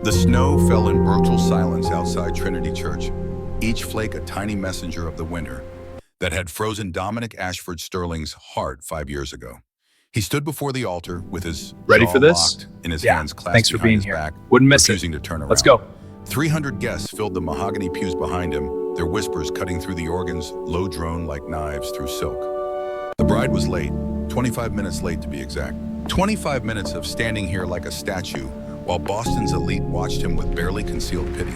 The snow fell in brutal silence outside Trinity Church, each flake a tiny messenger of the winter that had frozen Dominic Ashford Sterling's heart 5 years ago. He stood before the altar with his Ready jaw for this? locked and his Yeah, hands thanks clasped for behind being his here. back, Wouldn't miss it. refusing to turn around. Let's go. 300 guests filled the mahogany pews behind him, their whispers cutting through the organ's low drone like knives through silk. The bride was late, 25 minutes late to be exact. 25 minutes of standing here like a statue while Boston's elite watched him with barely concealed pity.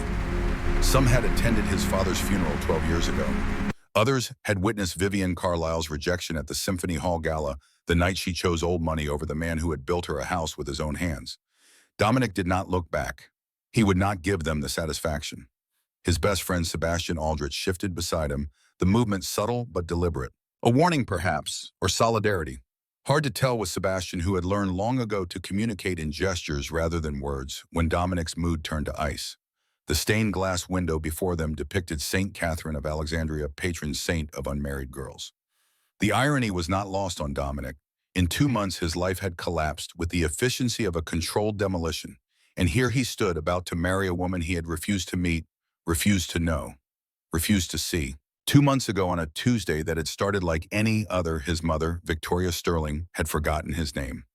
Some had attended his father's funeral 12 years ago. Others had witnessed Vivian Carlisle's rejection at the Symphony Hall Gala the night she chose old money over the man who had built her a house with his own hands. Dominic did not look back. He would not give them the satisfaction. His best friend Sebastian Aldrich shifted beside him, the movement subtle but deliberate. A warning perhaps, or solidarity. Hard to tell with Sebastian, who had learned long ago to communicate in gestures rather than words, when Dominic's mood turned to ice. The stained glass window before them depicted Saint Catherine of Alexandria, patron saint of unmarried girls. The irony was not lost on Dominic. In 2 months, his life had collapsed with the efficiency of a controlled demolition. And here he stood, about to marry a woman he had refused to meet, refused to know, refused to see. 2 months ago, on a Tuesday that had started like any other, his mother, Victoria Sterling, had forgotten his name.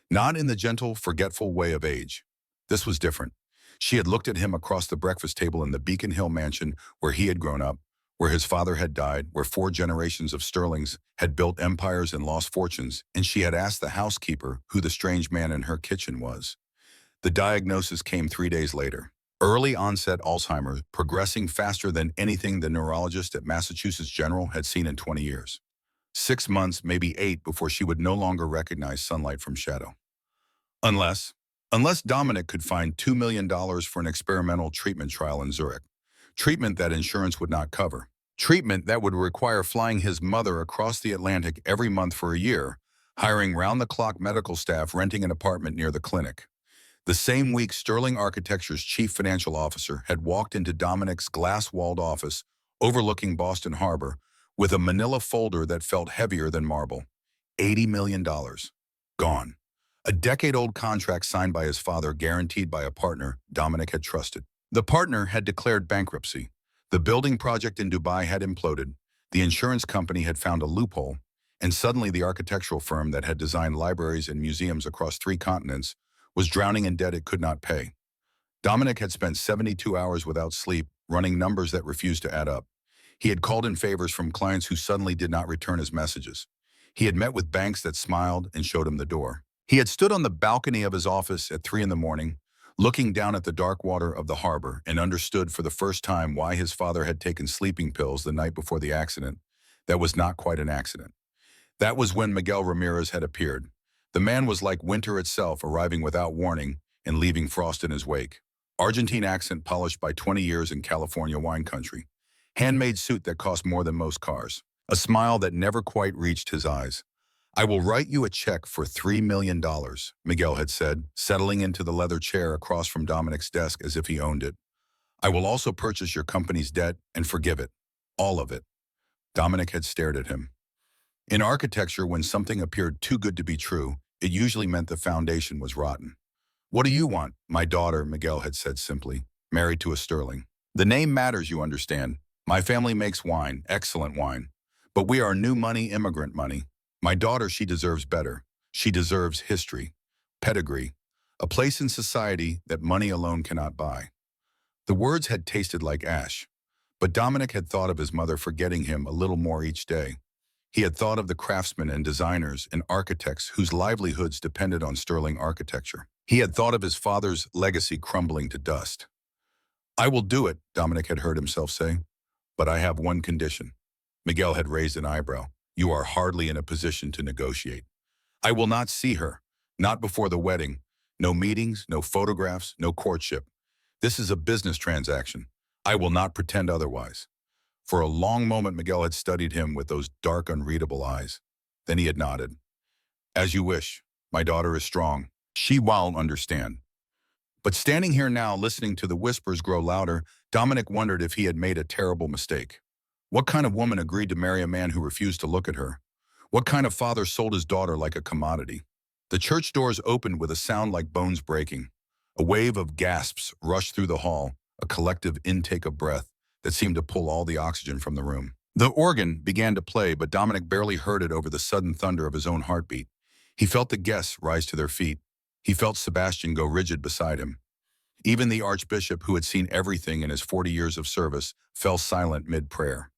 Not in the gentle, forgetful way of age. This was different. She had looked at him across the breakfast table in the Beacon Hill mansion where he had grown up, where his father had died, where 4 generations of Sterlings had built empires and lost fortunes, and she had asked the housekeeper who the strange man in her kitchen was. The diagnosis came 3 days later. Early onset Alzheimer's, progressing faster than anything the neurologist at Massachusetts General had seen in 20 years. 6 months, maybe 8, before she would no longer recognize sunlight from shadow. Unless Dominic could find $2 million for an experimental treatment trial in Zurich. Treatment that insurance would not cover. Treatment that would require flying his mother across the Atlantic every month for a year, hiring round-the-clock medical staff, renting an apartment near the clinic. The same week, Sterling Architecture's chief financial officer had walked into Dominic's glass-walled office overlooking Boston Harbor with a manila folder that felt heavier than marble. $80 million. Gone. A decade-old contract signed by his father, guaranteed by a partner Dominic had trusted. The partner had declared bankruptcy. The building project in Dubai had imploded. The insurance company had found a loophole. And suddenly the architectural firm that had designed libraries and museums across 3 continents was drowning in debt it could not pay. Dominic had spent 72 hours without sleep, running numbers that refused to add up. He had called in favors from clients who suddenly did not return his messages. He had met with banks that smiled and showed him the door. He had stood on the balcony of his office at 3 in the morning, looking down at the dark water of the harbor, and understood for the first time why his father had taken sleeping pills the night before the accident. That was not quite an accident. That was when Miguel Ramirez had appeared. The man was like winter itself, arriving without warning and leaving frost in his wake. Argentine accent polished by 20 years in California wine country. Handmade suit that cost more than most cars. A smile that never quite reached his eyes. "I will write you a check for $3 million, Miguel had said, settling into the leather chair across from Dominic's desk as if he owned it. "I will also purchase your company's debt and forgive it. All of it." Dominic had stared at him. In architecture, when something appeared too good to be true, it usually meant the foundation was rotten. "What do you want?" "My daughter," Miguel had said simply, "married to a Sterling. The name matters, you understand. My family makes wine, excellent wine. But we are new money, immigrant money. My daughter, she deserves better. She deserves history, pedigree, a place in society that money alone cannot buy." The words had tasted like ash, but Dominic had thought of his mother forgetting him a little more each day. He had thought of the craftsmen and designers and architects whose livelihoods depended on Sterling architecture. He had thought of his father's legacy crumbling to dust. "I will do it," Dominic had heard himself say, "but I have one condition." Miguel had raised an eyebrow. "You are hardly in a position to negotiate." "I will not see her, not before the wedding. No meetings, no photographs, no courtship. This is a business transaction. I will not pretend otherwise." For a long moment, Miguel had studied him with those dark, unreadable eyes. Then he had nodded. "As you wish. My daughter is strong. She will understand." But standing here now, listening to the whispers grow louder, Dominic wondered if he had made a terrible mistake. What kind of woman agreed to marry a man who refused to look at her? What kind of father sold his daughter like a commodity? The church doors opened with a sound like bones breaking. A wave of gasps rushed through the hall, a collective intake of breath that seemed to pull all the oxygen from the room. The organ began to play, but Dominic barely heard it over the sudden thunder of his own heartbeat. He felt the guests rise to their feet. He felt Sebastian go rigid beside him. Even the archbishop, who had seen everything in his 40 years of service, fell silent mid-prayer.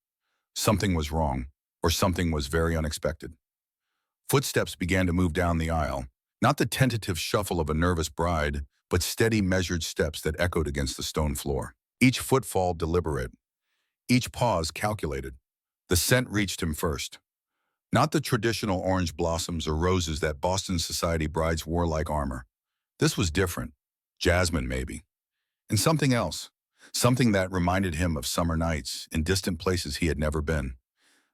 Something was wrong, or something was very unexpected. Footsteps began to move down the aisle, not the tentative shuffle of a nervous bride, but steady, measured steps that echoed against the stone floor. Each footfall deliberate, each pause calculated. The scent reached him first. Not the traditional orange blossoms or roses that Boston society brides wore like armor. This was different. Jasmine, maybe. And something else. Something that reminded him of summer nights in distant places he had never been.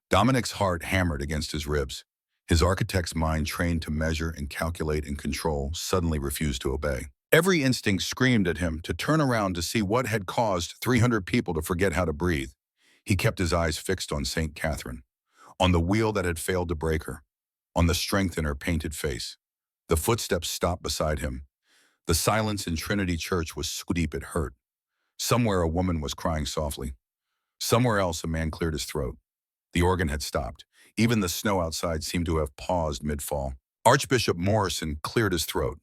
Dominic's heart hammered against his ribs. His architect's mind, trained to measure and calculate and control, suddenly refused to obey. Every instinct screamed at him to turn around to see what had caused 300 people to forget how to breathe. He kept his eyes fixed on St. Catherine, on the wheel that had failed to break her, on the strength in her painted face. The footsteps stopped beside him. The silence in Trinity Church was so deep it hurt. Somewhere a woman was crying softly. Somewhere else a man cleared his throat. The organ had stopped. Even the snow outside seemed to have paused mid-fall. Archbishop Morrison cleared his throat.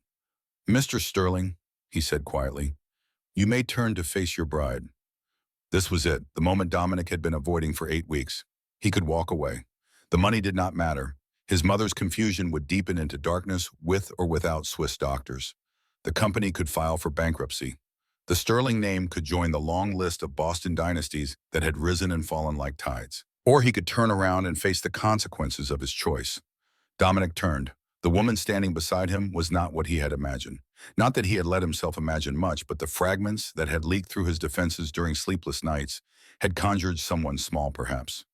"Mr. Sterling," he said quietly, "you may turn to face your bride." This was it, the moment Dominic had been avoiding for 8 weeks. He could walk away. The money did not matter. His mother's confusion would deepen into darkness with or without Swiss doctors. The company could file for bankruptcy. The Sterling name could join the long list of Boston dynasties that had risen and fallen like tides. Or he could turn around and face the consequences of his choice. Dominic turned. The woman standing beside him was not what he had imagined. Not that he had let himself imagine much, but the fragments that had leaked through his defenses during sleepless nights had conjured someone small, perhaps.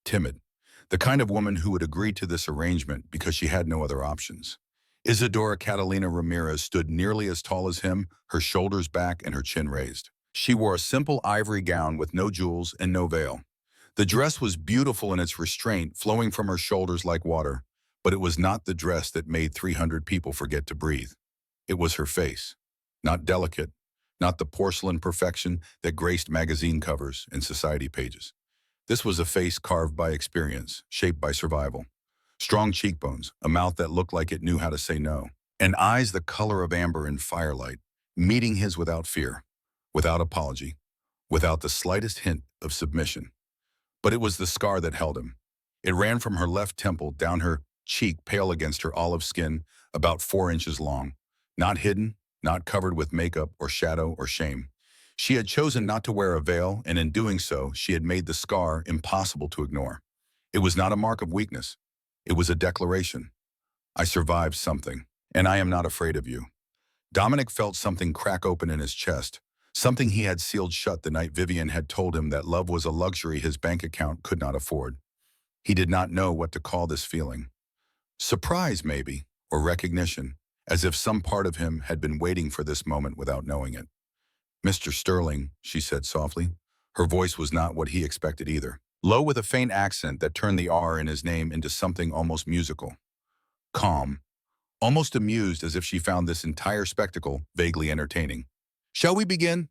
Timid. The kind of woman who would agree to this arrangement because she had no other options. Isadora Catalina Ramirez stood nearly as tall as him, her shoulders back and her chin raised. She wore a simple ivory gown with no jewels and no veil. The dress was beautiful in its restraint, flowing from her shoulders like water, but it was not the dress that made 300 people forget to breathe. It was her face. Not delicate, not the porcelain perfection that graced magazine covers and society pages. This was a face carved by experience, shaped by survival. Strong cheekbones, a mouth that looked like it knew how to say no, and eyes the color of amber in firelight, meeting his without fear, without apology, without the slightest hint of submission. But it was the scar that held him. It ran from her left temple down her cheek, pale against her olive skin, about 4 inches long, not hidden, not covered with makeup or shadow or shame. She had chosen not to wear a veil, and in doing so, she had made the scar impossible to ignore. It was not a mark of weakness. It was a declaration. I survived something, and I am not afraid of you. Dominic felt something crack open in his chest, something he had sealed shut the night Vivian had told him that love was a luxury his bank account could not afford. He did not know what to call this feeling. Surprise, maybe, or recognition, as if some part of him had been waiting for this moment without knowing it. "Mr. Sterling," she said softly. Her voice was not what he expected either. Low with a faint accent that turned the R in his name into something almost musical. Calm, almost amused, as if she found this entire spectacle vaguely entertaining. "Shall we begin?"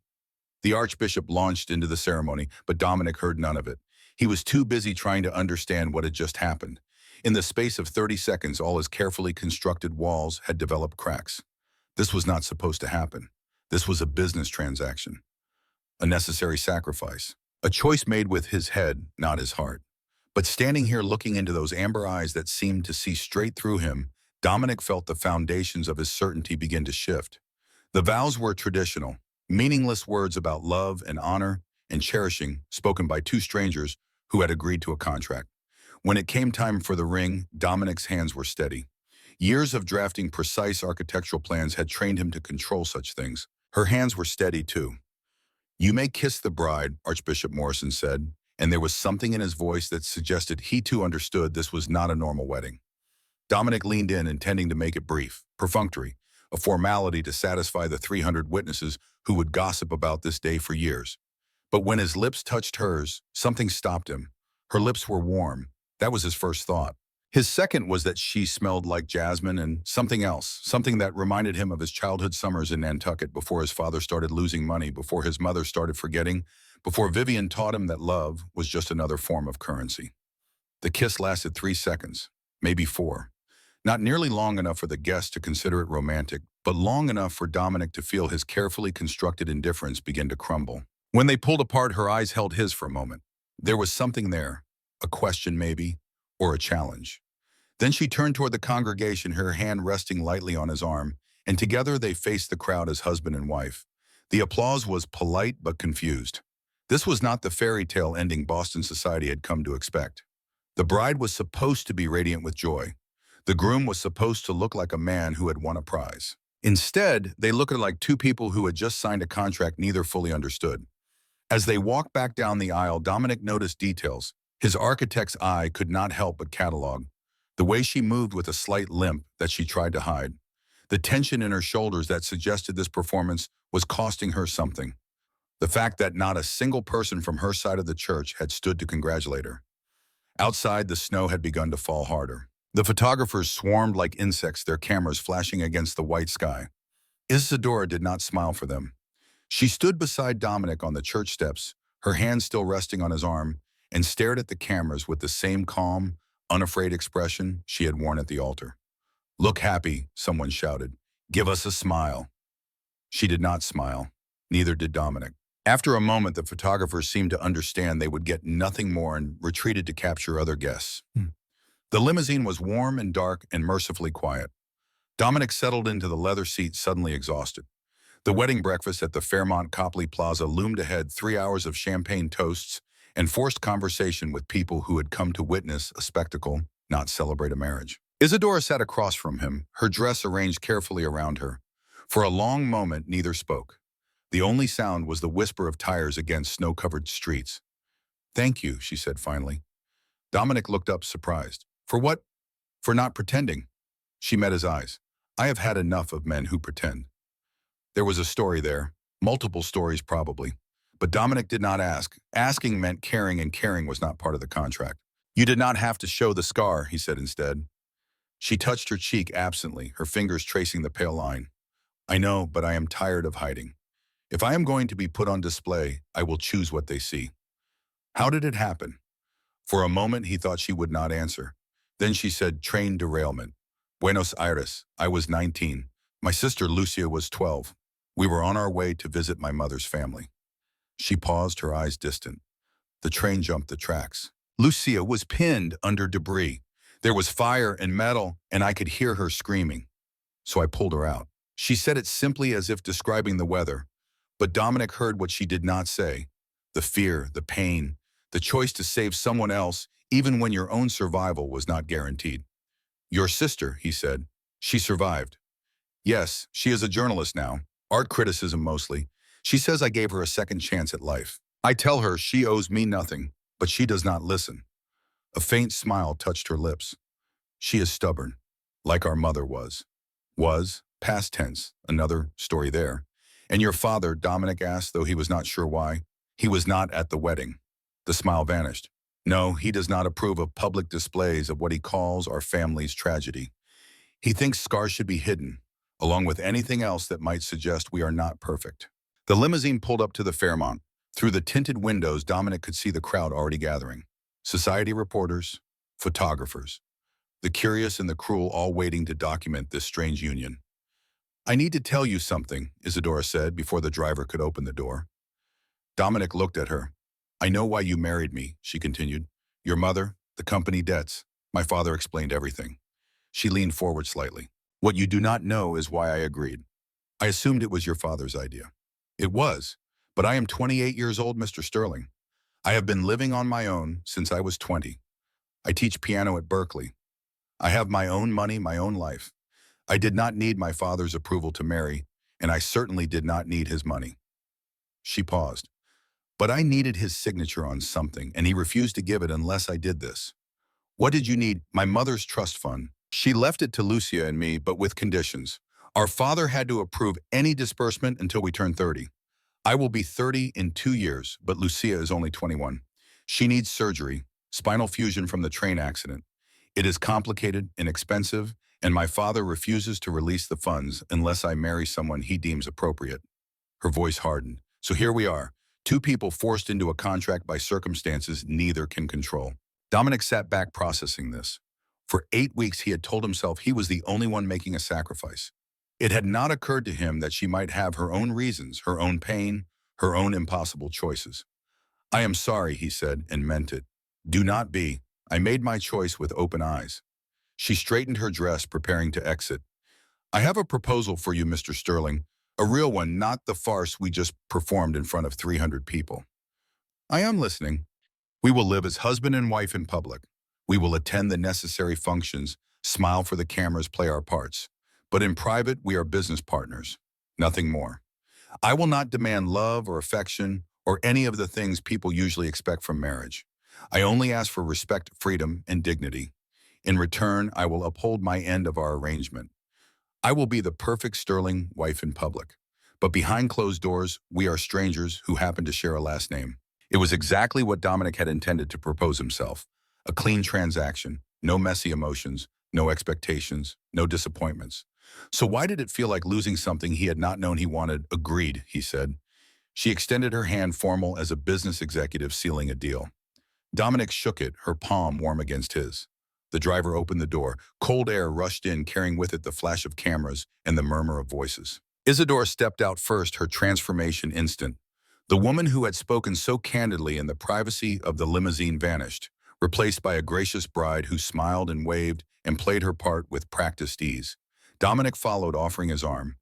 The archbishop launched into the ceremony, but Dominic heard none of it. He was too busy trying to understand what had just happened. In the space of 30 seconds, all his carefully constructed walls had developed cracks. This was not supposed to happen. This was a business transaction. A necessary sacrifice. A choice made with his head, not his heart. But standing here looking into those amber eyes that seemed to see straight through him, Dominic felt the foundations of his certainty begin to shift. The vows were traditional, meaningless words about love and honor and cherishing, spoken by 2 strangers who had agreed to a contract. When it came time for the ring, Dominic's hands were steady. Years of drafting precise architectural plans had trained him to control such things. Her hands were steady, too. "You may kiss the bride," Archbishop Morrison said, and there was something in his voice that suggested he too understood this was not a normal wedding. Dominic leaned in, intending to make it brief, perfunctory, a formality to satisfy the 300 witnesses who would gossip about this day for years. But when his lips touched hers, something stopped him. Her lips were warm. That was his first thought. His second was that she smelled like jasmine and something else, something that reminded him of his childhood summers in Nantucket before his father started losing money, before his mother started forgetting, before Vivian taught him that love was just another form of currency. The kiss lasted 3 seconds, maybe 4. Not nearly long enough for the guest to consider it romantic, but long enough for Dominic to feel his carefully constructed indifference begin to crumble. When they pulled apart, her eyes held his for a moment. There was something there, a question maybe, or a challenge. Then she turned toward the congregation, her hand resting lightly on his arm, and together they faced the crowd as husband and wife. The applause was polite but confused. This was not the fairy tale ending Boston society had come to expect. The bride was supposed to be radiant with joy. The groom was supposed to look like a man who had won a prize. Instead, they looked like two people who had just signed a contract neither fully understood. As they walked back down the aisle, Dominic noticed details. His architect's eye could not help but catalog. The way she moved with a slight limp that she tried to hide. The tension in her shoulders that suggested this performance was costing her something. The fact that not a single person from her side of the church had stood to congratulate her. Outside, the snow had begun to fall harder. The photographers swarmed like insects, their cameras flashing against the white sky. Isadora did not smile for them. She stood beside Dominic on the church steps, her hand still resting on his arm, and stared at the cameras with the same calm, unafraid expression she had worn at the altar. "Look happy," someone shouted. "Give us a smile." She did not smile. Neither did Dominic. After a moment, the photographers seemed to understand they would get nothing more and retreated to capture other guests. The limousine was warm and dark and mercifully quiet. Dominic settled into the leather seat, suddenly exhausted. The wedding breakfast at the Fairmont Copley Plaza loomed ahead, 3 hours of champagne toasts and forced conversation with people who had come to witness a spectacle, not celebrate a marriage. Isadora sat across from him, her dress arranged carefully around her. For a long moment, neither spoke. The only sound was the whisper of tires against snow-covered streets. "Thank you," she said finally. Dominic looked up, surprised. "For what?" "For not pretending." She met his eyes. "I have had enough of men who pretend." There was a story there, multiple stories probably. But Dominic did not ask. Asking meant caring, and caring was not part of the contract. "You did not have to show the scar," he said instead. She touched her cheek absently, her fingers tracing the pale line. "I know, but I am tired of hiding. If I am going to be put on display, I will choose what they see." "How did it happen?" For a moment, he thought she would not answer. Then she said, "Train derailment. Buenos Aires. I was 19. My sister Lucia was 12. We were on our way to visit my mother's family." She paused, her eyes distant. The train jumped the tracks. Lucia was pinned under debris. There was fire and metal, and I could hear her screaming. So I pulled her out. She said it simply as if describing the weather, but Dominic heard what she did not say. The fear, the pain, the choice to save someone else, even when your own survival was not guaranteed. "Your sister," he said. "She survived." "Yes, she is a journalist now. Art criticism mostly. She says I gave her a second chance at life. I tell her she owes me nothing, but she does not listen." A faint smile touched her lips. "She is stubborn, like our mother was." Was, past tense, another story there. "And your father," Dominic asked, though he was not sure why. "He was not at the wedding." The smile vanished. "No, he does not approve of public displays of what he calls our family's tragedy. He thinks scars should be hidden, along with anything else that might suggest we are not perfect." The limousine pulled up to the Fairmont. Through the tinted windows, Dominic could see the crowd already gathering. Society reporters, photographers, the curious and the cruel all waiting to document this strange union. "I need to tell you something," Isadora said before the driver could open the door. Dominic looked at her. "I know why you married me," she continued. "Your mother, the company debts." My father explained everything. She leaned forward slightly. "What you do not know is why I agreed. I assumed it was your father's idea." "It was, but I am 28 years old, Mr. Sterling. I have been living on my own since I was 20. I teach piano at Berkeley. I have my own money, my own life. I did not need my father's approval to marry, and I certainly did not need his money." She paused. "But I needed his signature on something, and he refused to give it unless I did this." "What did you need?" "My mother's trust fund. She left it to Lucia and me, but with conditions. Our father had to approve any disbursement until we turned 30. I will be 30 in 2 years, but Lucia is only 21. She needs surgery, spinal fusion from the train accident. It is complicated and expensive, and my father refuses to release the funds unless I marry someone he deems appropriate. Her voice hardened. So here we are, two people forced into a contract by circumstances neither can control. Dominic sat back processing this. For 8 weeks, he had told himself he was the only one making a sacrifice. It had not occurred to him that she might have her own reasons, her own pain, her own impossible choices. I am sorry, he said, and meant it. Do not be. I made my choice with open eyes. She straightened her dress, preparing to exit. I have a proposal for you, Mr. Sterling. A real one, not the farce we just performed in front of 300 people. I am listening. We will live as husband and wife in public. We will attend the necessary functions, smile for the cameras, play our parts. But in private, we are business partners. Nothing more. I will not demand love or affection or any of the things people usually expect from marriage. I only ask for respect, freedom, and dignity. In return, I will uphold my end of our arrangement. I will be the perfect Sterling wife in public. But behind closed doors, we are strangers who happen to share a last name. It was exactly what Dominic had intended to propose himself. A clean transaction, no messy emotions, no expectations, no disappointments. So why did it feel like losing something he had not known he wanted? Agreed, he said. She extended her hand, formal as a business executive sealing a deal. Dominic shook it, her palm warm against his. The driver opened the door. Cold air rushed in, carrying with it the flash of cameras and the murmur of voices. Isadora stepped out first, her transformation instant. The woman who had spoken so candidly in the privacy of the limousine vanished, replaced by a gracious bride who smiled and waved and played her part with practiced ease. Dominic followed, offering his arm.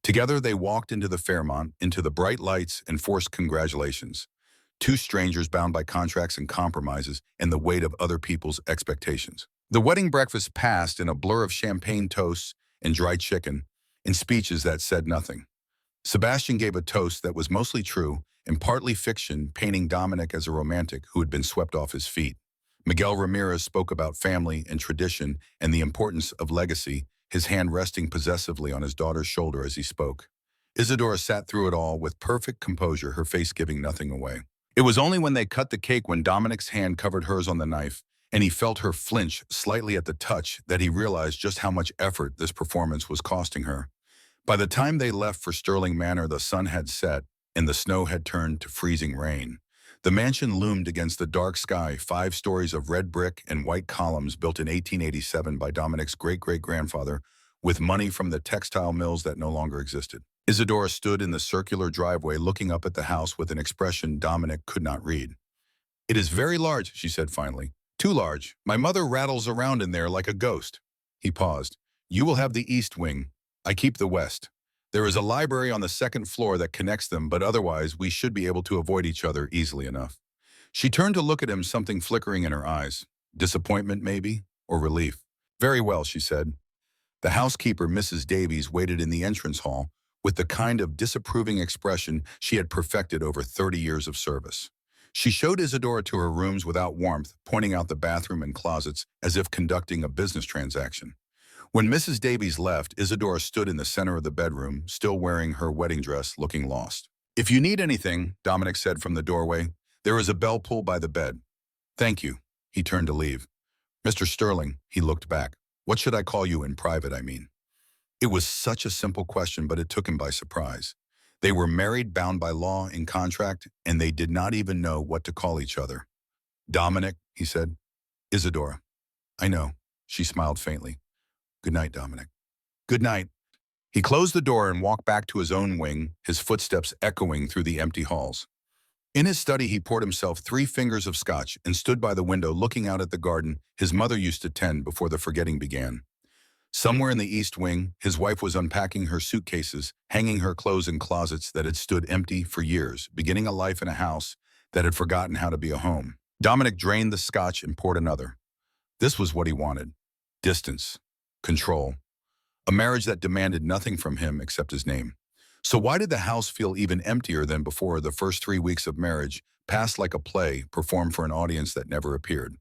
Together they walked into the Fairmont, into the bright lights and forced congratulations. Two strangers bound by contracts and compromises and the weight of other people's expectations. The wedding breakfast passed in a blur of champagne toasts and dried chicken, and speeches that said nothing. Sebastian gave a toast that was mostly true and partly fiction, painting Dominic as a romantic who had been swept off his feet. Miguel Ramirez spoke about family and tradition and the importance of legacy, his hand resting possessively on his daughter's shoulder as he spoke. Isadora sat through it all with perfect composure, her face giving nothing away. It was only when they cut the cake, when Dominic's hand covered hers on the knife, and he felt her flinch slightly at the touch, that he realized just how much effort this performance was costing her. By the time they left for Sterling Manor, the sun had set, and the snow had turned to freezing rain. The mansion loomed against the dark sky, 5 stories of red brick and white columns built in 1887 by Dominic's great-great-grandfather, with money from the textile mills that no longer existed. Isadora stood in the circular driveway looking up at the house with an expression Dominic could not read. It is very large, she said finally. Too large. My mother rattles around in there like a ghost. He paused. You will have the east wing. I keep the west. There is a library on the 2nd floor that connects them, but otherwise we should be able to avoid each other easily enough. She turned to look at him, something flickering in her eyes. Disappointment, maybe? Or relief? Very well, she said. The housekeeper, Mrs. Davies, waited in the entrance hall with the kind of disapproving expression she had perfected over 30 years of service. She showed Isadora to her rooms without warmth, pointing out the bathroom and closets as if conducting a business transaction. When Mrs. Davies left, Isadora stood in the center of the bedroom, still wearing her wedding dress, looking lost. If you need anything, Dominic said from the doorway, there is a bell pull by the bed. Thank you. He turned to leave. Mr. Sterling, he looked back. What should I call you in private, I mean? It was such a simple question, but it took him by surprise. They were married, bound by law in contract, and they did not even know what to call each other. Dominic, he said. Isadora. I know. She smiled faintly. Good night, Dominic. Good night. He closed the door and walked back to his own wing, his footsteps echoing through the empty halls. In his study, he poured himself 3 fingers of scotch and stood by the window looking out at the garden his mother used to tend before the forgetting began. Somewhere in the east wing, his wife was unpacking her suitcases, hanging her clothes in closets that had stood empty for years, beginning a life in a house that had forgotten how to be a home. Dominic drained the scotch and poured another. This was what he wanted. Distance. Control. A marriage that demanded nothing from him except his name. So why did the house feel even emptier than before? The first 3 weeks of marriage passed like a play performed for an audience that never appeared.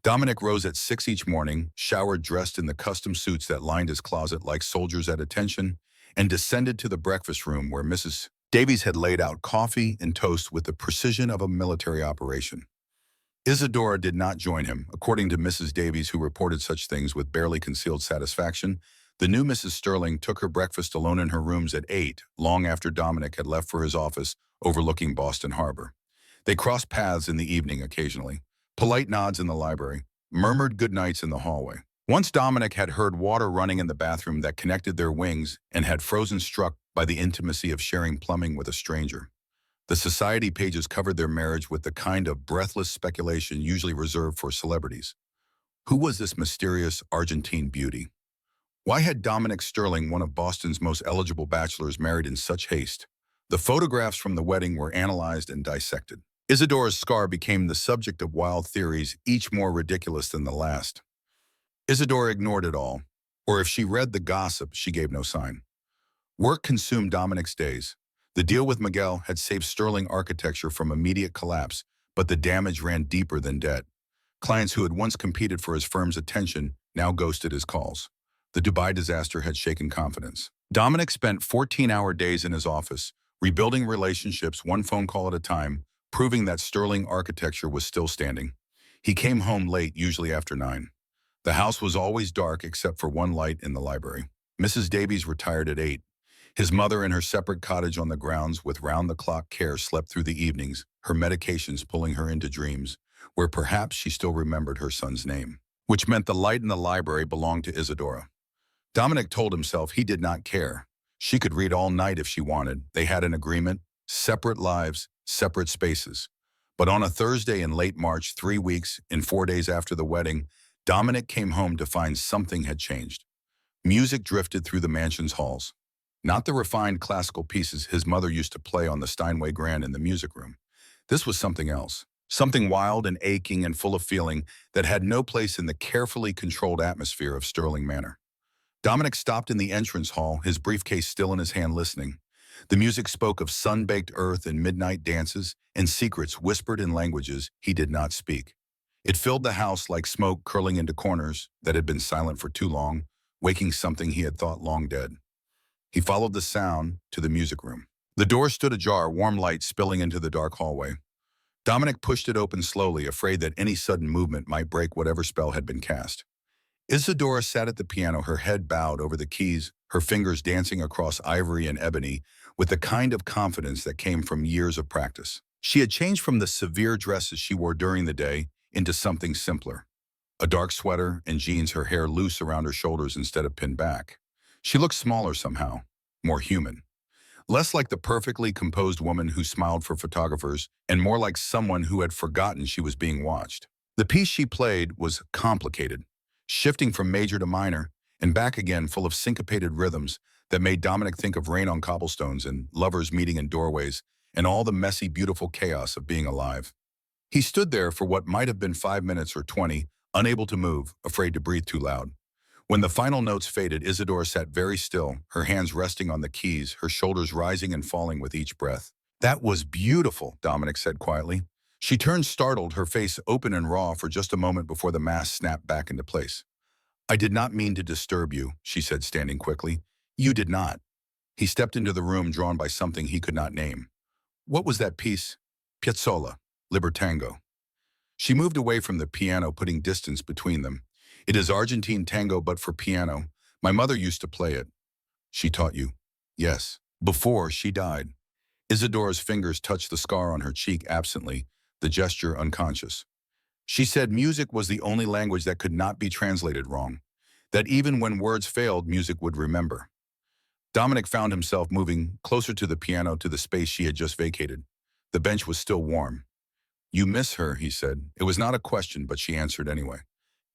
Dominic rose at 6 each morning, showered, dressed in the custom suits that lined his closet like soldiers at attention, and descended to the breakfast room where Mrs. Davies had laid out coffee and toast with the precision of a military operation. Isadora did not join him. According to Mrs. Davies, who reported such things with barely concealed satisfaction, the new Mrs. Sterling took her breakfast alone in her rooms at 8, long after Dominic had left for his office overlooking Boston Harbor. They crossed paths in the evening occasionally, polite nods in the library, murmured goodnights in the hallway. Once Dominic had heard water running in the bathroom that connected their wings and had frozen struck by the intimacy of sharing plumbing with a stranger. The society pages covered their marriage with the kind of breathless speculation usually reserved for celebrities. Who was this mysterious Argentine beauty? Why had Dominic Sterling, one of Boston's most eligible bachelors, married in such haste? The photographs from the wedding were analyzed and dissected. Isadora's scar became the subject of wild theories, each more ridiculous than the last. Isadora ignored it all, or if she read the gossip, she gave no sign. Work consumed Dominic's days. The deal with Miguel had saved Sterling Architecture from immediate collapse, but the damage ran deeper than debt. Clients who had once competed for his firm's attention now ghosted his calls. The Dubai disaster had shaken confidence. Dominic spent 14-hour days in his office, rebuilding relationships one phone call at a time, proving that Sterling Architecture was still standing. He came home late, usually after 9. The house was always dark except for one light in the library. Mrs. Davies retired at 8. His mother in her separate cottage on the grounds with round-the-clock care slept through the evenings, her medications pulling her into dreams, where perhaps she still remembered her son's name, which meant the light in the library belonged to Isadora. Dominic told himself he did not care. She could read all night if she wanted. They had an agreement, separate lives, separate spaces. But on a Thursday in late March, 3 weeks and 4 days after the wedding, Dominic came home to find something had changed. Music drifted through the mansion's halls. Not the refined classical pieces his mother used to play on the Steinway Grand in the music room. This was something else, something wild and aching and full of feeling that had no place in the carefully controlled atmosphere of Sterling Manor. Dominic stopped in the entrance hall, his briefcase still in his hand, listening. The music spoke of sun-baked earth and midnight dances and secrets whispered in languages he did not speak. It filled the house like smoke curling into corners that had been silent for too long, waking something he had thought long dead. He followed the sound to the music room. The door stood ajar, warm light spilling into the dark hallway. Dominic pushed it open slowly, afraid that any sudden movement might break whatever spell had been cast. Isadora sat at the piano, her head bowed over the keys, her fingers dancing across ivory and ebony with the kind of confidence that came from years of practice. She had changed from the severe dresses she wore during the day into something simpler. A dark sweater and jeans, her hair loose around her shoulders instead of pinned back. She looked smaller somehow, more human. Less like the perfectly composed woman who smiled for photographers, and more like someone who had forgotten she was being watched. The piece she played was complicated, shifting from major to minor, and back again, full of syncopated rhythms that made Dominic think of rain on cobblestones and lovers meeting in doorways, and all the messy, beautiful chaos of being alive. He stood there for what might have been 5 minutes or 20, unable to move, afraid to breathe too loud. When the final notes faded, Isadora sat very still, her hands resting on the keys, her shoulders rising and falling with each breath. "That was beautiful," Dominic said quietly. She turned startled, her face open and raw for just a moment before the mask snapped back into place. "I did not mean to disturb you," she said, standing quickly. "You did not." He stepped into the room, drawn by something he could not name. "What was that piece?" "Piazzolla, Libertango." She moved away from the piano, putting distance between them. "It is Argentine tango, but for piano. My mother used to play it." "She taught you?" "Yes, before she died." Isadora's fingers touched the scar on her cheek absently, the gesture unconscious. "She said music was the only language that could not be translated wrong, that even when words failed, music would remember." Dominic found himself moving closer to the piano, to the space she had just vacated. The bench was still warm. "You miss her," he said. It was not a question, but she answered anyway.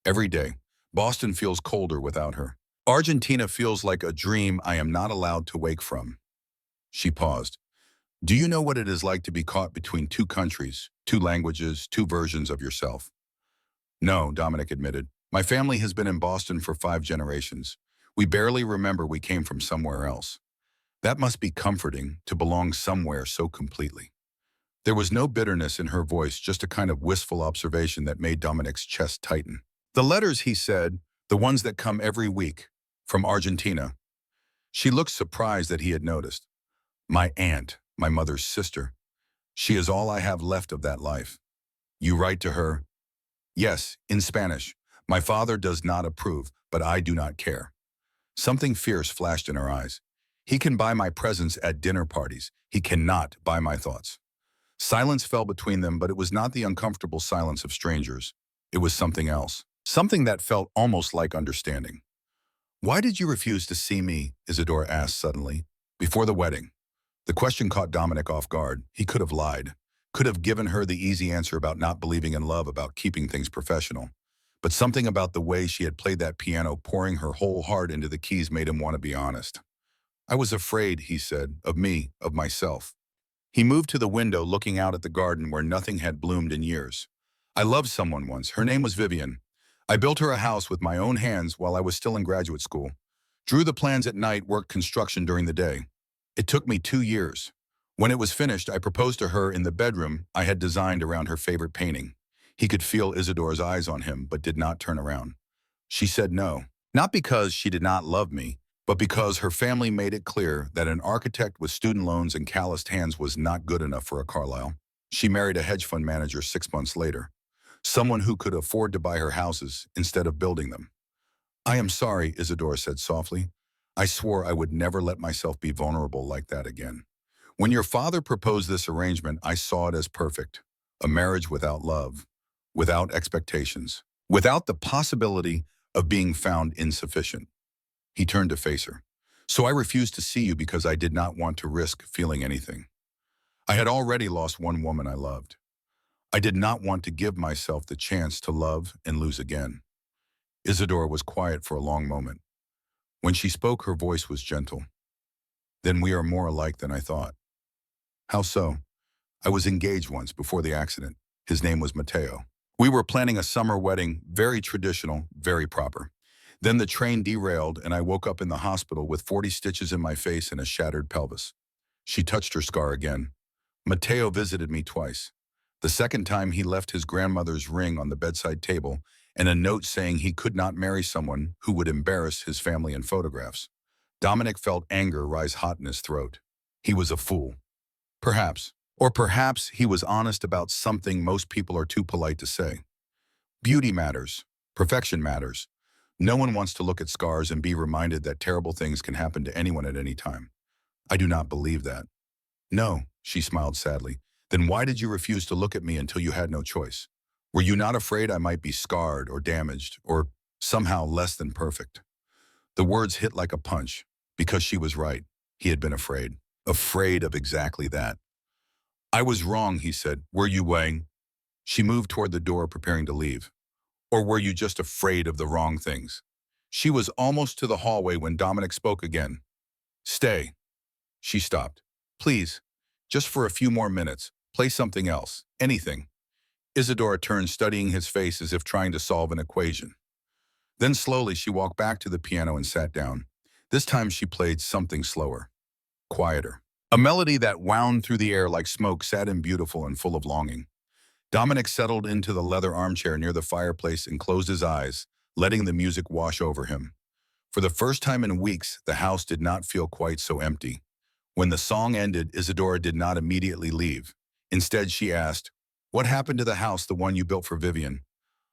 "Every day. Boston feels colder without her. Argentina feels like a dream I am not allowed to wake from." She paused. "Do you know what it is like to be caught between two countries, two languages, two versions of yourself?" "No," Dominic admitted. "My family has been in Boston for 5 generations. We barely remember we came from somewhere else. That must be comforting, to belong somewhere so completely." There was no bitterness in her voice, just a kind of wistful observation that made Dominic's chest tighten. "The letters," he said, "the ones that come every week, from Argentina." She looked surprised that he had noticed. "My aunt, my mother's sister. She is all I have left of that life." You write to her, yes, in Spanish. My father does not approve, but I do not care. Something fierce flashed in her eyes. He can buy my presence at dinner parties. He cannot buy my thoughts. Silence fell between them, but it was not the uncomfortable silence of strangers. It was something else. Something that felt almost like understanding. Why did you refuse to see me? Isidore asked suddenly. Before the wedding. The question caught Dominic off guard. He could have lied. Could have given her the easy answer about not believing in love, about keeping things professional. But something about the way she had played that piano, pouring her whole heart into the keys, made him want to be honest. I was afraid, he said, of me, of myself. He moved to the window, looking out at the garden where nothing had bloomed in years. I loved someone once. Her name was Vivian. I built her a house with my own hands while I was still in graduate school. Drew the plans at night, worked construction during the day. It took me 2 years. When it was finished, I proposed to her in the bedroom I had designed around her favorite painting. He could feel Isidore's eyes on him, but did not turn around. She said no, not because she did not love me, but because her family made it clear that an architect with student loans and calloused hands was not good enough for a Carlyle. She married a hedge fund manager 6 months later, someone who could afford to buy her houses instead of building them. I am sorry, Isidore said softly. I swore I would never let myself be vulnerable like that again. When your father proposed this arrangement, I saw it as perfect. A marriage without love, without expectations, without the possibility of being found insufficient. He turned to face her. So I refused to see you because I did not want to risk feeling anything. I had already lost one woman I loved. I did not want to give myself the chance to love and lose again. Isidore was quiet for a long moment. When she spoke, her voice was gentle. Then we are more alike than I thought. How so? I was engaged once before the accident. His name was Matteo. We were planning a summer wedding, very traditional, very proper. Then the train derailed and I woke up in the hospital with 40 stitches in my face and a shattered pelvis. She touched her scar again. Matteo visited me twice. The second time he left his grandmother's ring on the bedside table and a note saying he could not marry someone who would embarrass his family in photographs. Dominic felt anger rise hot in his throat. He was a fool. Perhaps. Or perhaps he was honest about something most people are too polite to say. Beauty matters. Perfection matters. No one wants to look at scars and be reminded that terrible things can happen to anyone at any time. I do not believe that. No, she smiled sadly. Then why did you refuse to look at me until you had no choice? Were you not afraid I might be scarred or damaged or somehow less than perfect? The words hit like a punch because she was right. He had been afraid. Afraid of exactly that. I was wrong, he said. Were you, Wang? She moved toward the door, preparing to leave. Or were you just afraid of the wrong things? She was almost to the hallway when Dominic spoke again. Stay. She stopped. Please, just for a few more minutes, play something else, anything. Isidore turned, studying his face as if trying to solve an equation. Then slowly she walked back to the piano and sat down. This time she played something slower, quieter. A melody that wound through the air like smoke, sad and beautiful and full of longing. Dominic settled into the leather armchair near the fireplace and closed his eyes, letting the music wash over him. For the first time in weeks, the house did not feel quite so empty. When the song ended, Isadora did not immediately leave. Instead, she asked, "What happened to the house, the one you built for Vivian?"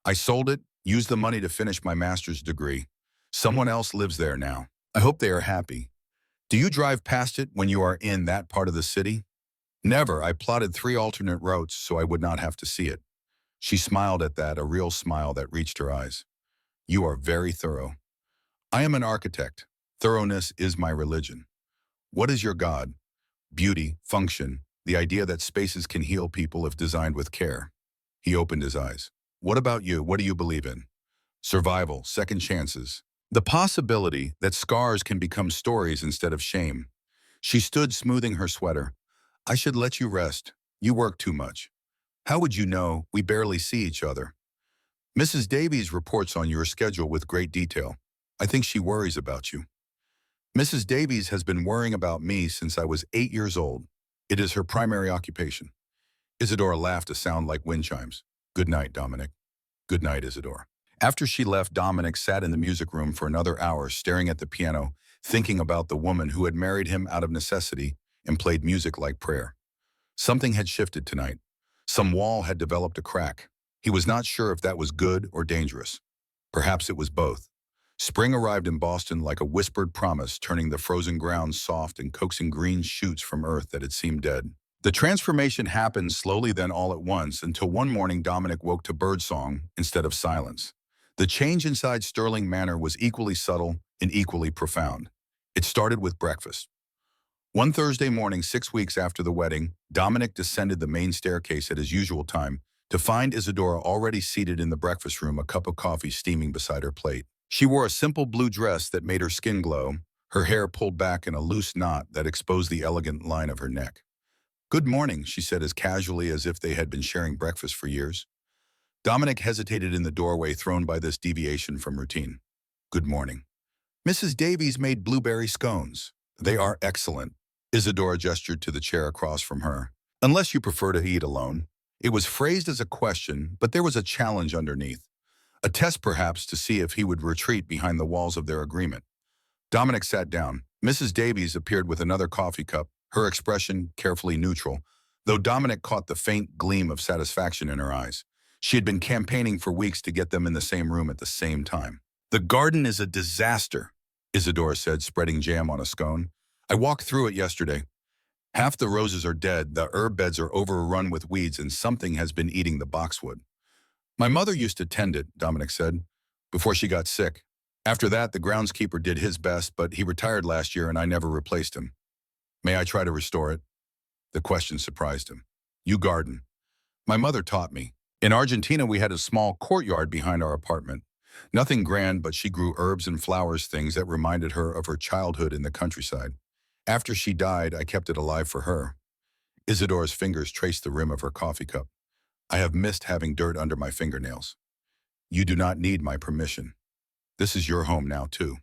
"I sold it, used the money to finish my master's degree. Someone else lives there now. I hope they are happy." "Do you drive past it when you are in that part of the city?" "Never. I plotted 3 alternate routes so I would not have to see it." She smiled at that, a real smile that reached her eyes. "You are very thorough." "I am an architect. Thoroughness is my religion." "What is your God?" "Beauty, function, the idea that spaces can heal people if designed with care." He opened his eyes. "What about you? What do you believe in?" "Survival, second chances. The possibility that scars can become stories instead of shame." She stood, smoothing her sweater. "I should let you rest. You work too much." "How would you know? We barely see each other." "Mrs. Davies reports on your schedule with great detail. I think she worries about you." "Mrs. Davies has been worrying about me since I was 8 years old. It is her primary occupation." Isadora laughed, a sound like wind chimes. "Good night, Dominic." "Good night, Isadora." After she left, Dominic sat in the music room for another hour, staring at the piano, thinking about the woman who had married him out of necessity and played music like prayer. Something had shifted tonight. Some wall had developed a crack. He was not sure if that was good or dangerous. Perhaps it was both. Spring arrived in Boston like a whispered promise, turning the frozen ground soft and coaxing green shoots from earth that had seemed dead. The transformation happened slowly then all at once until one morning Dominic woke to birdsong instead of silence. The change inside Sterling Manor was equally subtle and equally profound. It started with breakfast. One Thursday morning, 6 weeks after the wedding, Dominic descended the main staircase at his usual time to find Isadora already seated in the breakfast room, a cup of coffee steaming beside her plate. She wore a simple blue dress that made her skin glow, her hair pulled back in a loose knot that exposed the elegant line of her neck. "Good morning," she said as casually as if they had been sharing breakfast for years. Dominic hesitated in the doorway, thrown by this deviation from routine. "Good morning." "Mrs. Davies made blueberry scones. They are excellent." Isadora gestured to the chair across from her. "Unless you prefer to eat alone." It was phrased as a question, but there was a challenge underneath. A test, perhaps, to see if he would retreat behind the walls of their agreement. Dominic sat down. Mrs. Davies appeared with another coffee cup, her expression carefully neutral, though Dominic caught the faint gleam of satisfaction in her eyes. She had been campaigning for weeks to get them in the same room at the same time. "The garden is a disaster," Isadora said, spreading jam on a scone. "I walked through it yesterday. Half the roses are dead, the herb beds are overrun with weeds, and something has been eating the boxwood." "My mother used to tend it," Dominic said, "before she got sick. After that, the groundskeeper did his best, but he retired last year and I never replaced him. May I try to restore it?" The question surprised him. "You garden." "My mother taught me. In Argentina, we had a small courtyard behind our apartment. Nothing grand, but she grew herbs and flowers, things that reminded her of her childhood in the countryside. After she died, I kept it alive for her." Isadora's fingers traced the rim of her coffee cup. "I have missed having dirt under my fingernails." "You do not need my permission. This is your home now, too."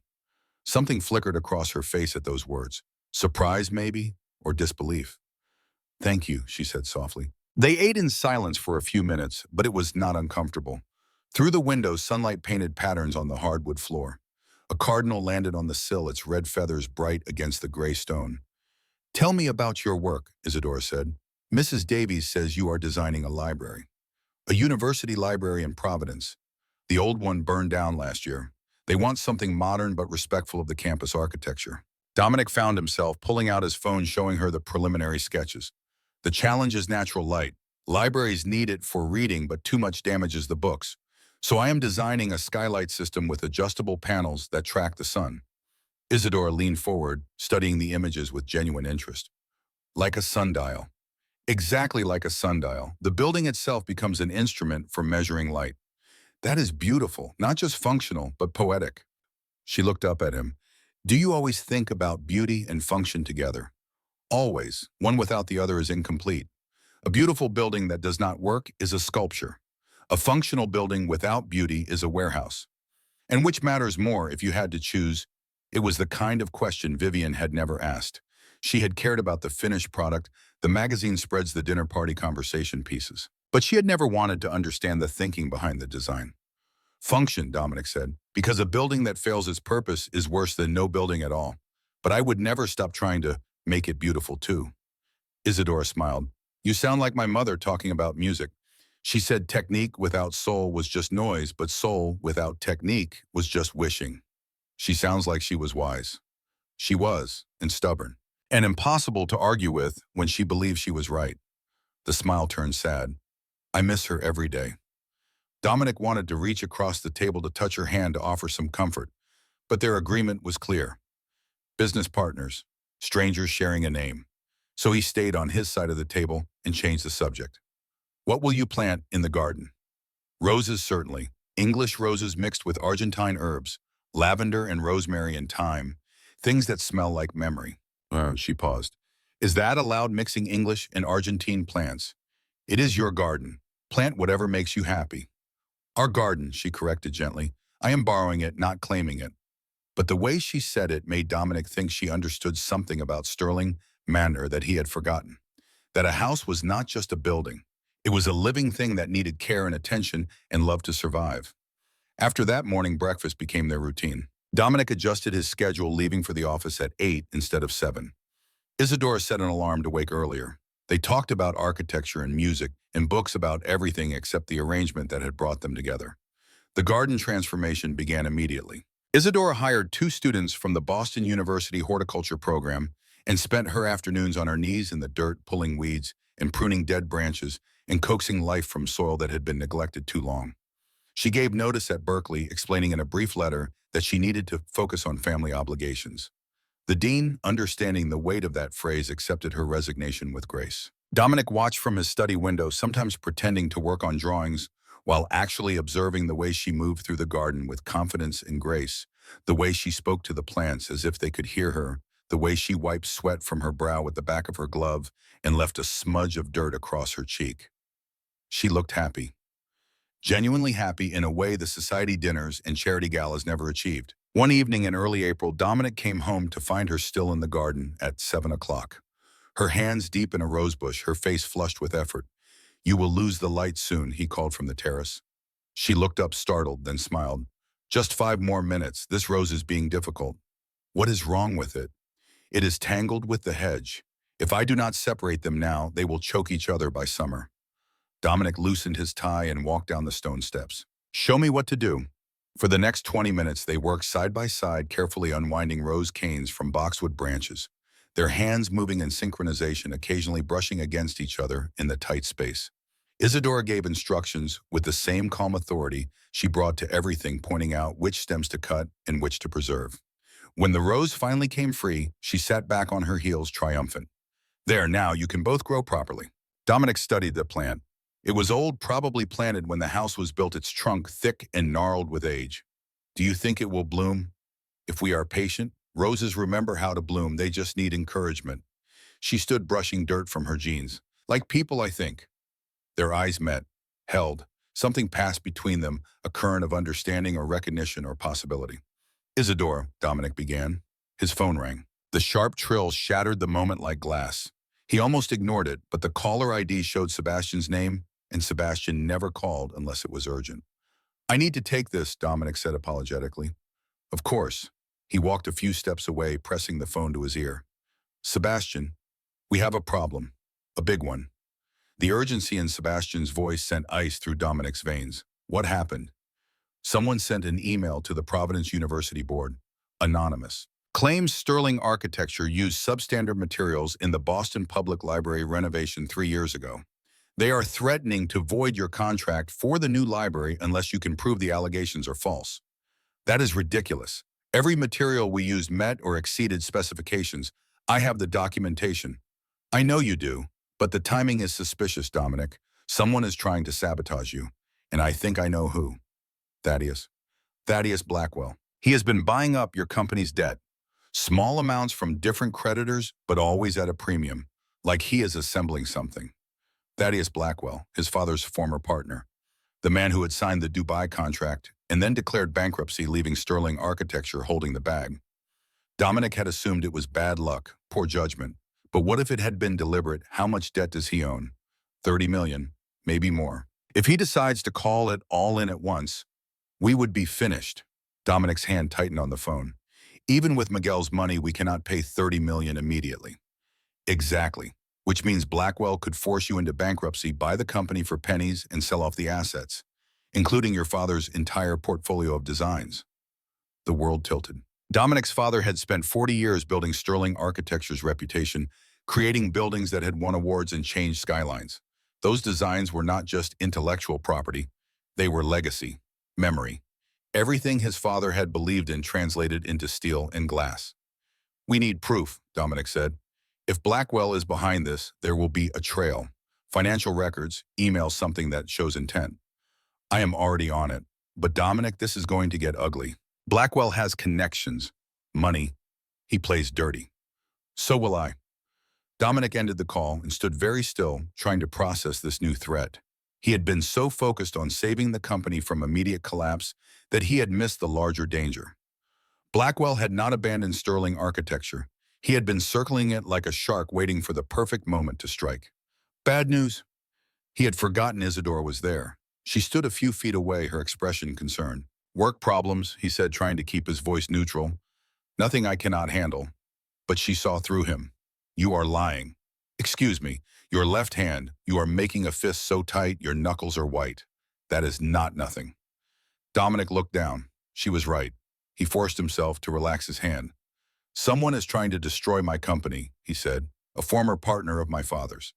Something flickered across her face at those words. Surprise, maybe, or disbelief. "Thank you," she said softly. They ate in silence for a few minutes, but it was not uncomfortable. Through the window, sunlight painted patterns on the hardwood floor. A cardinal landed on the sill, its red feathers bright against the gray stone. "Tell me about your work," Isadora said. "Mrs. Davies says you are designing a library." "A university library in Providence. The old one burned down last year. They want something modern but respectful of the campus architecture." Dominic found himself pulling out his phone, showing her the preliminary sketches. "The challenge is natural light. Libraries need it for reading, but too much damages the books. So I am designing a skylight system with adjustable panels that track the sun." Isadora leaned forward, studying the images with genuine interest. "Like a sundial." "Exactly like a sundial. The building itself becomes an instrument for measuring light." "That is beautiful, not just functional, but poetic." She looked up at him. "Do you always think about beauty and function together?" "Always. One without the other is incomplete. A beautiful building that does not work is a sculpture. A functional building without beauty is a warehouse. And which matters more if you had to choose?" It was the kind of question Vivian had never asked. She had cared about the finished product, the magazine spreads, the dinner party conversation pieces. But she had never wanted to understand the thinking behind the design. "Function," Dominic said, "because a building that fails its purpose is worse than no building at all. But I would never stop trying to make it beautiful too." Isadora smiled. "You sound like my mother talking about music. She said technique without soul was just noise, but soul without technique was just wishing." She sounds like she was wise. She was, and stubborn, and impossible to argue with when she believed she was right. The smile turned sad. "I miss her every day." Dominic wanted to reach across the table to touch her hand to offer some comfort, but their agreement was clear. Business partners, strangers sharing a name. So he stayed on his side of the table and changed the subject. "What will you plant in the garden?" "Roses, certainly. English roses mixed with Argentine herbs, lavender and rosemary and thyme, things that smell like memory." She paused. "Is that allowed, mixing English and Argentine plants?" "It is your garden. Plant whatever makes you happy." "Our garden," she corrected gently. "I am borrowing it, not claiming it." But the way she said it made Dominic think she understood something about Sterling Manor that he had forgotten. That a house was not just a building. It was a living thing that needed care and attention and love to survive. After that morning, breakfast became their routine. Dominic adjusted his schedule, leaving for the office at 8 instead of 7. Isadora set an alarm to wake earlier. They talked about architecture and music and books about everything except the arrangement that had brought them together. The garden transformation began immediately. Isadora hired 2 students from the Boston University horticulture program and spent her afternoons on her knees in the dirt, pulling weeds and pruning dead branches and coaxing life from soil that had been neglected too long. She gave notice at Berkeley, explaining in a brief letter that she needed to focus on family obligations. The dean, understanding the weight of that phrase, accepted her resignation with grace. Dominic watched from his study window, sometimes pretending to work on drawings, while actually observing the way she moved through the garden with confidence and grace, the way she spoke to the plants as if they could hear her, the way she wiped sweat from her brow with the back of her glove and left a smudge of dirt across her cheek. She looked happy. Genuinely happy in a way the society dinners and charity galas never achieved. One evening in early April, Dominic came home to find her still in the garden at 7 o'clock. Her hands deep in a rosebush, her face flushed with effort. "You will lose the light soon," he called from the terrace. She looked up startled, then smiled. "Just 5 more minutes. This rose is being difficult." "What is wrong with it?" "It is tangled with the hedge. If I do not separate them now, they will choke each other by summer." Dominic loosened his tie and walked down the stone steps. "Show me what to do." For the next 20 minutes, they worked side by side, carefully unwinding rose canes from boxwood branches, their hands moving in synchronization, occasionally brushing against each other in the tight space. Isadora gave instructions with the same calm authority she brought to everything, pointing out which stems to cut and which to preserve. When the rose finally came free, she sat back on her heels, triumphant. "There, now you can both grow properly." Dominic studied the plant. It was old, probably planted when the house was built, its trunk thick and gnarled with age. "Do you think it will bloom?" "If we are patient, roses remember how to bloom. They just need encouragement." She stood brushing dirt from her jeans. "Like people, I think." Their eyes met, held. Something passed between them, a current of understanding or recognition or possibility. "Isadora," Dominic began. His phone rang. The sharp trill shattered the moment like glass. He almost ignored it, but the caller ID showed Sebastian's name, and Sebastian never called unless it was urgent. "I need to take this," Dominic said apologetically. "Of course." He walked a few steps away, pressing the phone to his ear. "Sebastian, we have a problem. A big one." The urgency in Sebastian's voice sent ice through Dominic's veins. "What happened?" "Someone sent an email to the Providence University board. Anonymous. Claims Sterling Architecture used substandard materials in the Boston Public Library renovation 3 years ago. They are threatening to void your contract for the new library unless you can prove the allegations are false." "That is ridiculous. Every material we used met or exceeded specifications. I have the documentation." "I know you do, but the timing is suspicious, Dominic. Someone is trying to sabotage you, and I think I know who." "Thaddeus." "Thaddeus Blackwell. He has been buying up your company's debt. Small amounts from different creditors, but always at a premium, like he is assembling something." Thaddeus Blackwell, his father's former partner, the man who had signed the Dubai contract and then declared bankruptcy, leaving Sterling Architecture holding the bag. Dominic had assumed it was bad luck, poor judgment. But what if it had been deliberate? How much debt does he own? 30 million, maybe more. If he decides to call it all in at once, we would be finished. Dominic's hand tightened on the phone. "Even with Miguel's money, we cannot pay 30 million immediately." "Exactly. Which means Blackwell could force you into bankruptcy, buy the company for pennies, and sell off the assets, including your father's entire portfolio of designs." The world tilted. Dominic's father had spent 40 years building Sterling Architecture's reputation, creating buildings that had won awards and changed skylines. Those designs were not just intellectual property. They were legacy, memory. Everything his father had believed in translated into steel and glass. "We need proof," Dominic said. "If Blackwell is behind this, there will be a trail. Financial records, emails, something that shows intent." "I am already on it. But Dominic, this is going to get ugly. Blackwell has connections, money. He plays dirty. So will I." Dominic ended the call and stood very still, trying to process this new threat. He had been so focused on saving the company from immediate collapse that he had missed the larger danger. Blackwell had not abandoned Sterling Architecture. He had been circling it like a shark, waiting for the perfect moment to strike. Bad news. He had forgotten Isadora was there. She stood a few feet away, her expression concerned. "Work problems," he said, trying to keep his voice neutral. "Nothing I cannot handle." But she saw through him. "You are lying." Excuse me, your left hand, you are making a fist so tight your knuckles are white. That is not nothing. Dominic looked down. She was right. He forced himself to relax his hand. Someone is trying to destroy my company, he said, a former partner of my father's.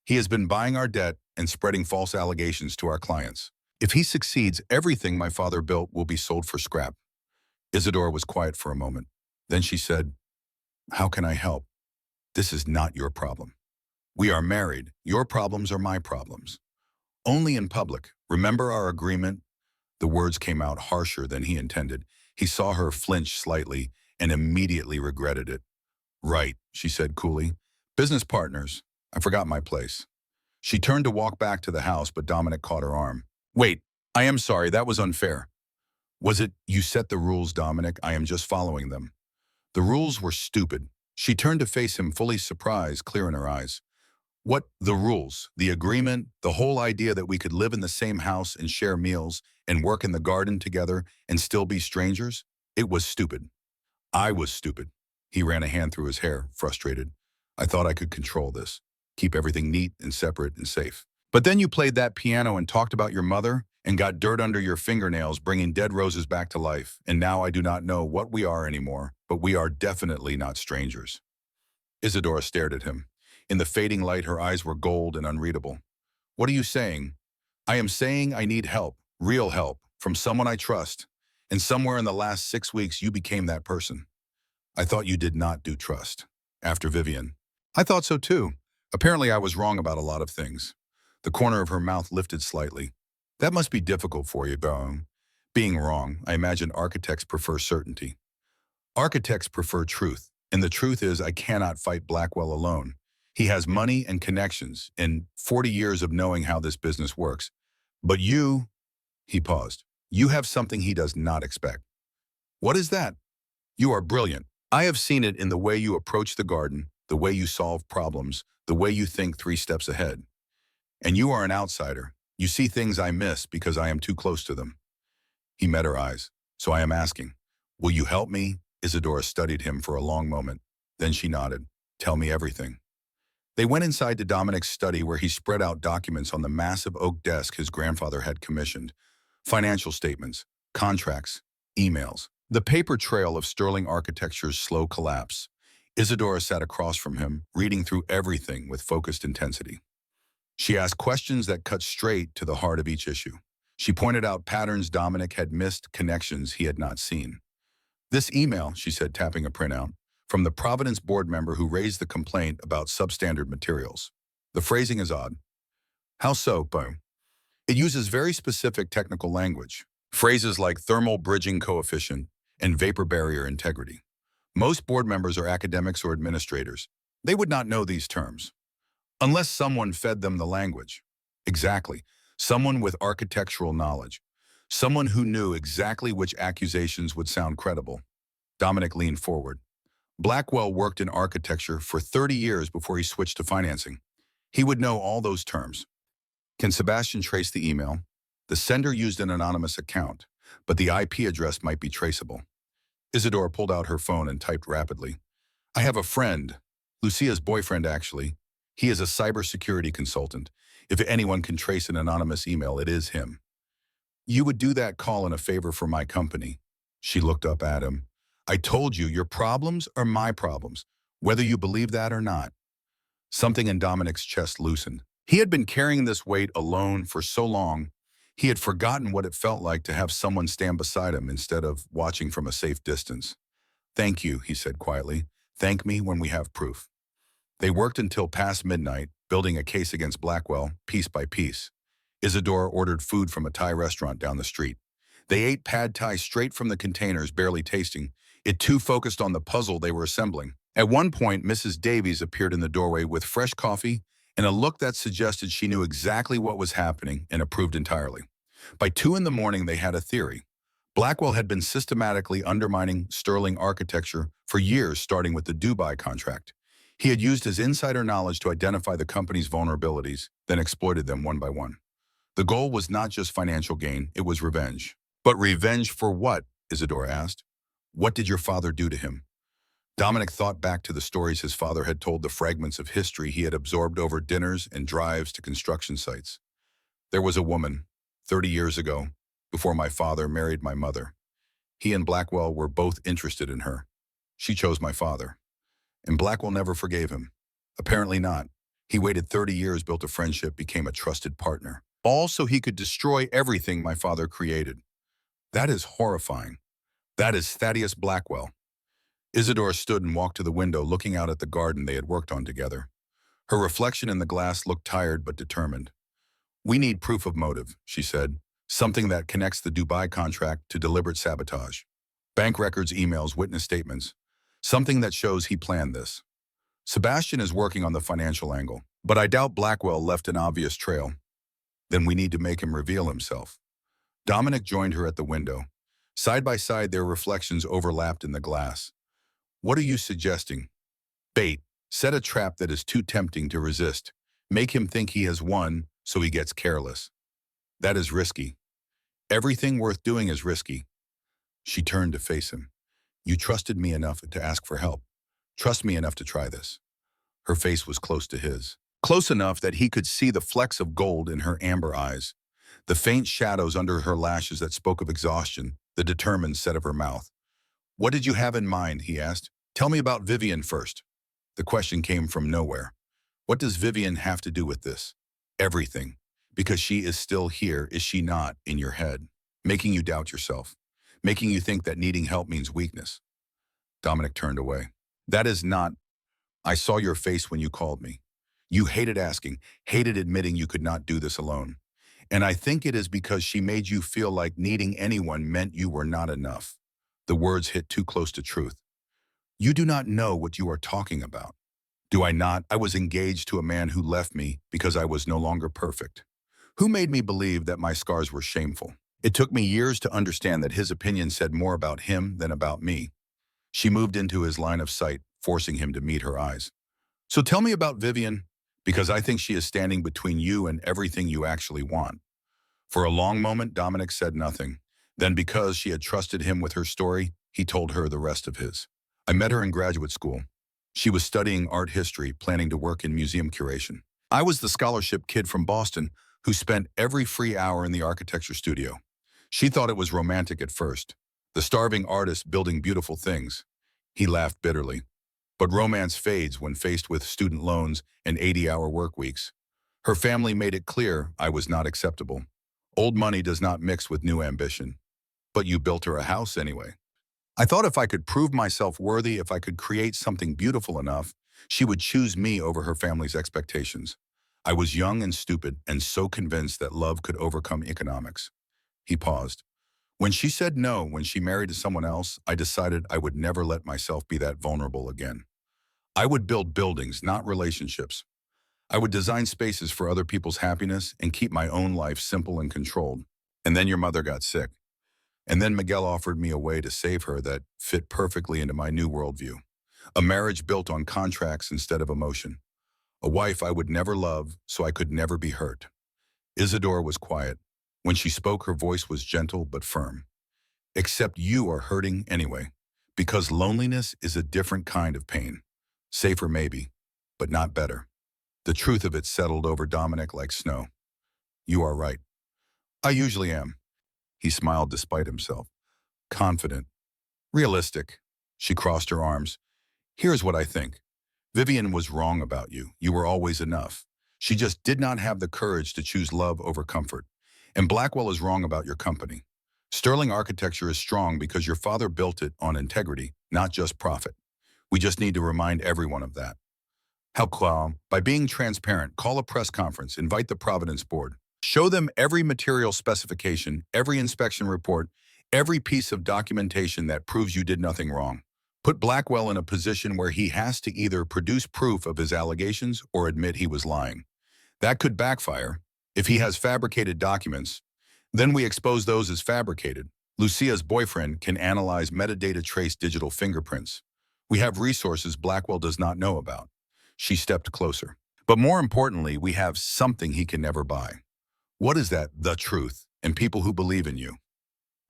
He has been buying our debt and spreading false allegations to our clients. If he succeeds, everything my father built will be sold for scrap. Isidore was quiet for a moment. Then she said, "How can I help? This is not your problem. We are married. Your problems are my problems. Only in public. Remember our agreement?" The words came out harsher than he intended. He saw her flinch slightly and immediately regretted it. "Right," she said coolly. "Business partners. I forgot my place." She turned to walk back to the house, but Dominic caught her arm. "Wait, I am sorry, that was unfair." "Was it? You set the rules, Dominic. I am just following them." The rules were stupid. She turned to face him, fully surprise clear in her eyes. "What? The rules, the agreement, the whole idea that we could live in the same house and share meals and work in the garden together and still be strangers? It was stupid. I was stupid." He ran a hand through his hair, frustrated. "I thought I could control this, keep everything neat and separate and safe. But then you played that piano and talked about your mother and got dirt under your fingernails, bringing dead roses back to life. And now I do not know what we are anymore, but we are definitely not strangers." Isadora stared at him. In the fading light, her eyes were gold and unreadable. "What are you saying?" "I am saying I need help, real help, from someone I trust. And somewhere in the last 6 weeks, you became that person." "I thought you did not do trust." After Vivian. "I thought so too. Apparently I was wrong about a lot of things." The corner of her mouth lifted slightly. "That must be difficult for you, Baum. Being wrong, I imagine architects prefer certainty." "Architects prefer truth, and the truth is I cannot fight Blackwell alone. He has money and connections and 40 years of knowing how this business works. But you," he paused, "you have something he does not expect." "What is that?" "You are brilliant. I have seen it in the way you approach the garden, the way you solve problems, the way you think 3 steps ahead. And you are an outsider. You see things I miss because I am too close to them." He met her eyes. "So I am asking, will you help me?" Isadora studied him for a long moment. Then she nodded. "Tell me everything." They went inside to Dominic's study, where he spread out documents on the massive oak desk his grandfather had commissioned. Financial statements, contracts, emails. The paper trail of Sterling Architecture's slow collapse. Isadora sat across from him, reading through everything with focused intensity. She asked questions that cut straight to the heart of each issue. She pointed out patterns Dominic had missed, connections he had not seen. "This email," she said, tapping a printout, "from the Providence board member who raised the complaint about substandard materials. The phrasing is odd." "How so, Bo?" "It uses very specific technical language. Phrases like thermal bridging coefficient and vapor barrier integrity. Most board members are academics or administrators. They would not know these terms. Unless someone fed them the language." "Exactly. Someone with architectural knowledge. Someone who knew exactly which accusations would sound credible." Dominic leaned forward. "Blackwell worked in architecture for 30 years before he switched to financing. He would know all those terms." "Can Sebastian trace the email?" "The sender used an anonymous account, but the IP address might be traceable." Isadora pulled out her phone and typed rapidly. "I have a friend, Lucia's boyfriend actually. He is a cybersecurity consultant. If anyone can trace an anonymous email, it is him." "You would do that call in a favor for my company." She looked up at him. "I told you, your problems are my problems, whether you believe that or not." Something in Dominic's chest loosened. He had been carrying this weight alone for so long, he had forgotten what it felt like to have someone stand beside him instead of watching from a safe distance. "Thank you," he said quietly. "Thank me when we have proof." They worked until past midnight, building a case against Blackwell, piece by piece. Isadora ordered food from a Thai restaurant down the street. They ate pad thai straight from the containers, barely tasting. It too focused on the puzzle they were assembling. At one point, Mrs. Davies appeared in the doorway with fresh coffee and a look that suggested she knew exactly what was happening and approved entirely. By 2 in the morning, they had a theory. Blackwell had been systematically undermining Sterling Architecture for years, starting with the Dubai contract. He had used his insider knowledge to identify the company's vulnerabilities, then exploited them one by one. The goal was not just financial gain, it was revenge. "But revenge for what?" Isadora asked. "What did your father do to him?" Dominic thought back to the stories his father had told, the fragments of history he had absorbed over dinners and drives to construction sites. There was a woman, 30 years ago, before my father married my mother. He and Blackwell were both interested in her. She chose my father. And Blackwell never forgave him. Apparently not. He waited 30 years, built a friendship, became a trusted partner. All so he could destroy everything my father created. That is horrifying. That is Thaddeus Blackwell. Isidore stood and walked to the window, looking out at the garden they had worked on together. Her reflection in the glass looked tired but determined. "We need proof of motive," she said. "Something that connects the Dubai contract to deliberate sabotage. Bank records, emails, witness statements. Something that shows he planned this. Sebastian is working on the financial angle, but I doubt Blackwell left an obvious trail. Then we need to make him reveal himself." Dominic joined her at the window. Side by side, their reflections overlapped in the glass. "What are you suggesting?" "Bait. Set a trap that is too tempting to resist. Make him think he has won, so he gets careless. That is risky. Everything worth doing is risky." She turned to face him. "You trusted me enough to ask for help. Trust me enough to try this." Her face was close to his. Close enough that he could see the flecks of gold in her amber eyes, the faint shadows under her lashes that spoke of exhaustion, the determined set of her mouth. "What did you have in mind?" he asked. "Tell me about Vivian first." The question came from nowhere. "What does Vivian have to do with this?" "Everything. Because she is still here, is she not, in your head, making you doubt yourself, making you think that needing help means weakness." Dominic turned away. "That is not. I saw your face when you called me. You hated asking, hated admitting you could not do this alone. And I think it is because she made you feel like needing anyone meant you were not enough." The words hit too close to truth. "You do not know what you are talking about." "Do I not? I was engaged to a man who left me because I was no longer perfect. Who made me believe that my scars were shameful. It took me years to understand that his opinion said more about him than about me." She moved into his line of sight, forcing him to meet her eyes. "So tell me about Vivian, because I think she is standing between you and everything you actually want." For a long moment, Dominic said nothing. Then, because she had trusted him with her story, he told her the rest of his. "I met her in graduate school. She was studying art history, planning to work in museum curation. I was the scholarship kid from Boston who spent every free hour in the architecture studio. She thought it was romantic at first, the starving artist building beautiful things." He laughed bitterly. "But romance fades when faced with student loans and 80-hour work weeks. Her family made it clear I was not acceptable. Old money does not mix with new ambition. But you built her a house anyway. I thought if I could prove myself worthy, if I could create something beautiful enough, she would choose me over her family's expectations. I was young and stupid and so convinced that love could overcome economics." He paused. "When she said no, when she married to someone else, I decided I would never let myself be that vulnerable again. I would build buildings, not relationships. I would design spaces for other people's happiness and keep my own life simple and controlled. And then your mother got sick. And then Miguel offered me a way to save her that fit perfectly into my new worldview. A marriage built on contracts instead of emotion. A wife I would never love, so I could never be hurt." Isidore was quiet. When she spoke, her voice was gentle but firm. "Except you are hurting anyway, because loneliness is a different kind of pain. Safer maybe, but not better." The truth of it settled over Dominic like snow. "You are right. I usually am." He smiled despite himself. Confident. Realistic. She crossed her arms. "Here's what I think. Vivian was wrong about you. You were always enough. She just did not have the courage to choose love over comfort. And Blackwell is wrong about your company. Sterling Architecture is strong because your father built it on integrity, not just profit. We just need to remind everyone of that. How calm? By being transparent, call a press conference, invite the Providence Board. Show them every material specification, every inspection report, every piece of documentation that proves you did nothing wrong. Put Blackwell in a position where he has to either produce proof of his allegations or admit he was lying. That could backfire. If he has fabricated documents, then we expose those as fabricated. Lucia's boyfriend can analyze metadata trace digital fingerprints. We have resources Blackwell does not know about." She stepped closer. "But more importantly, we have something he can never buy." "What is that? The truth, and people who believe in you."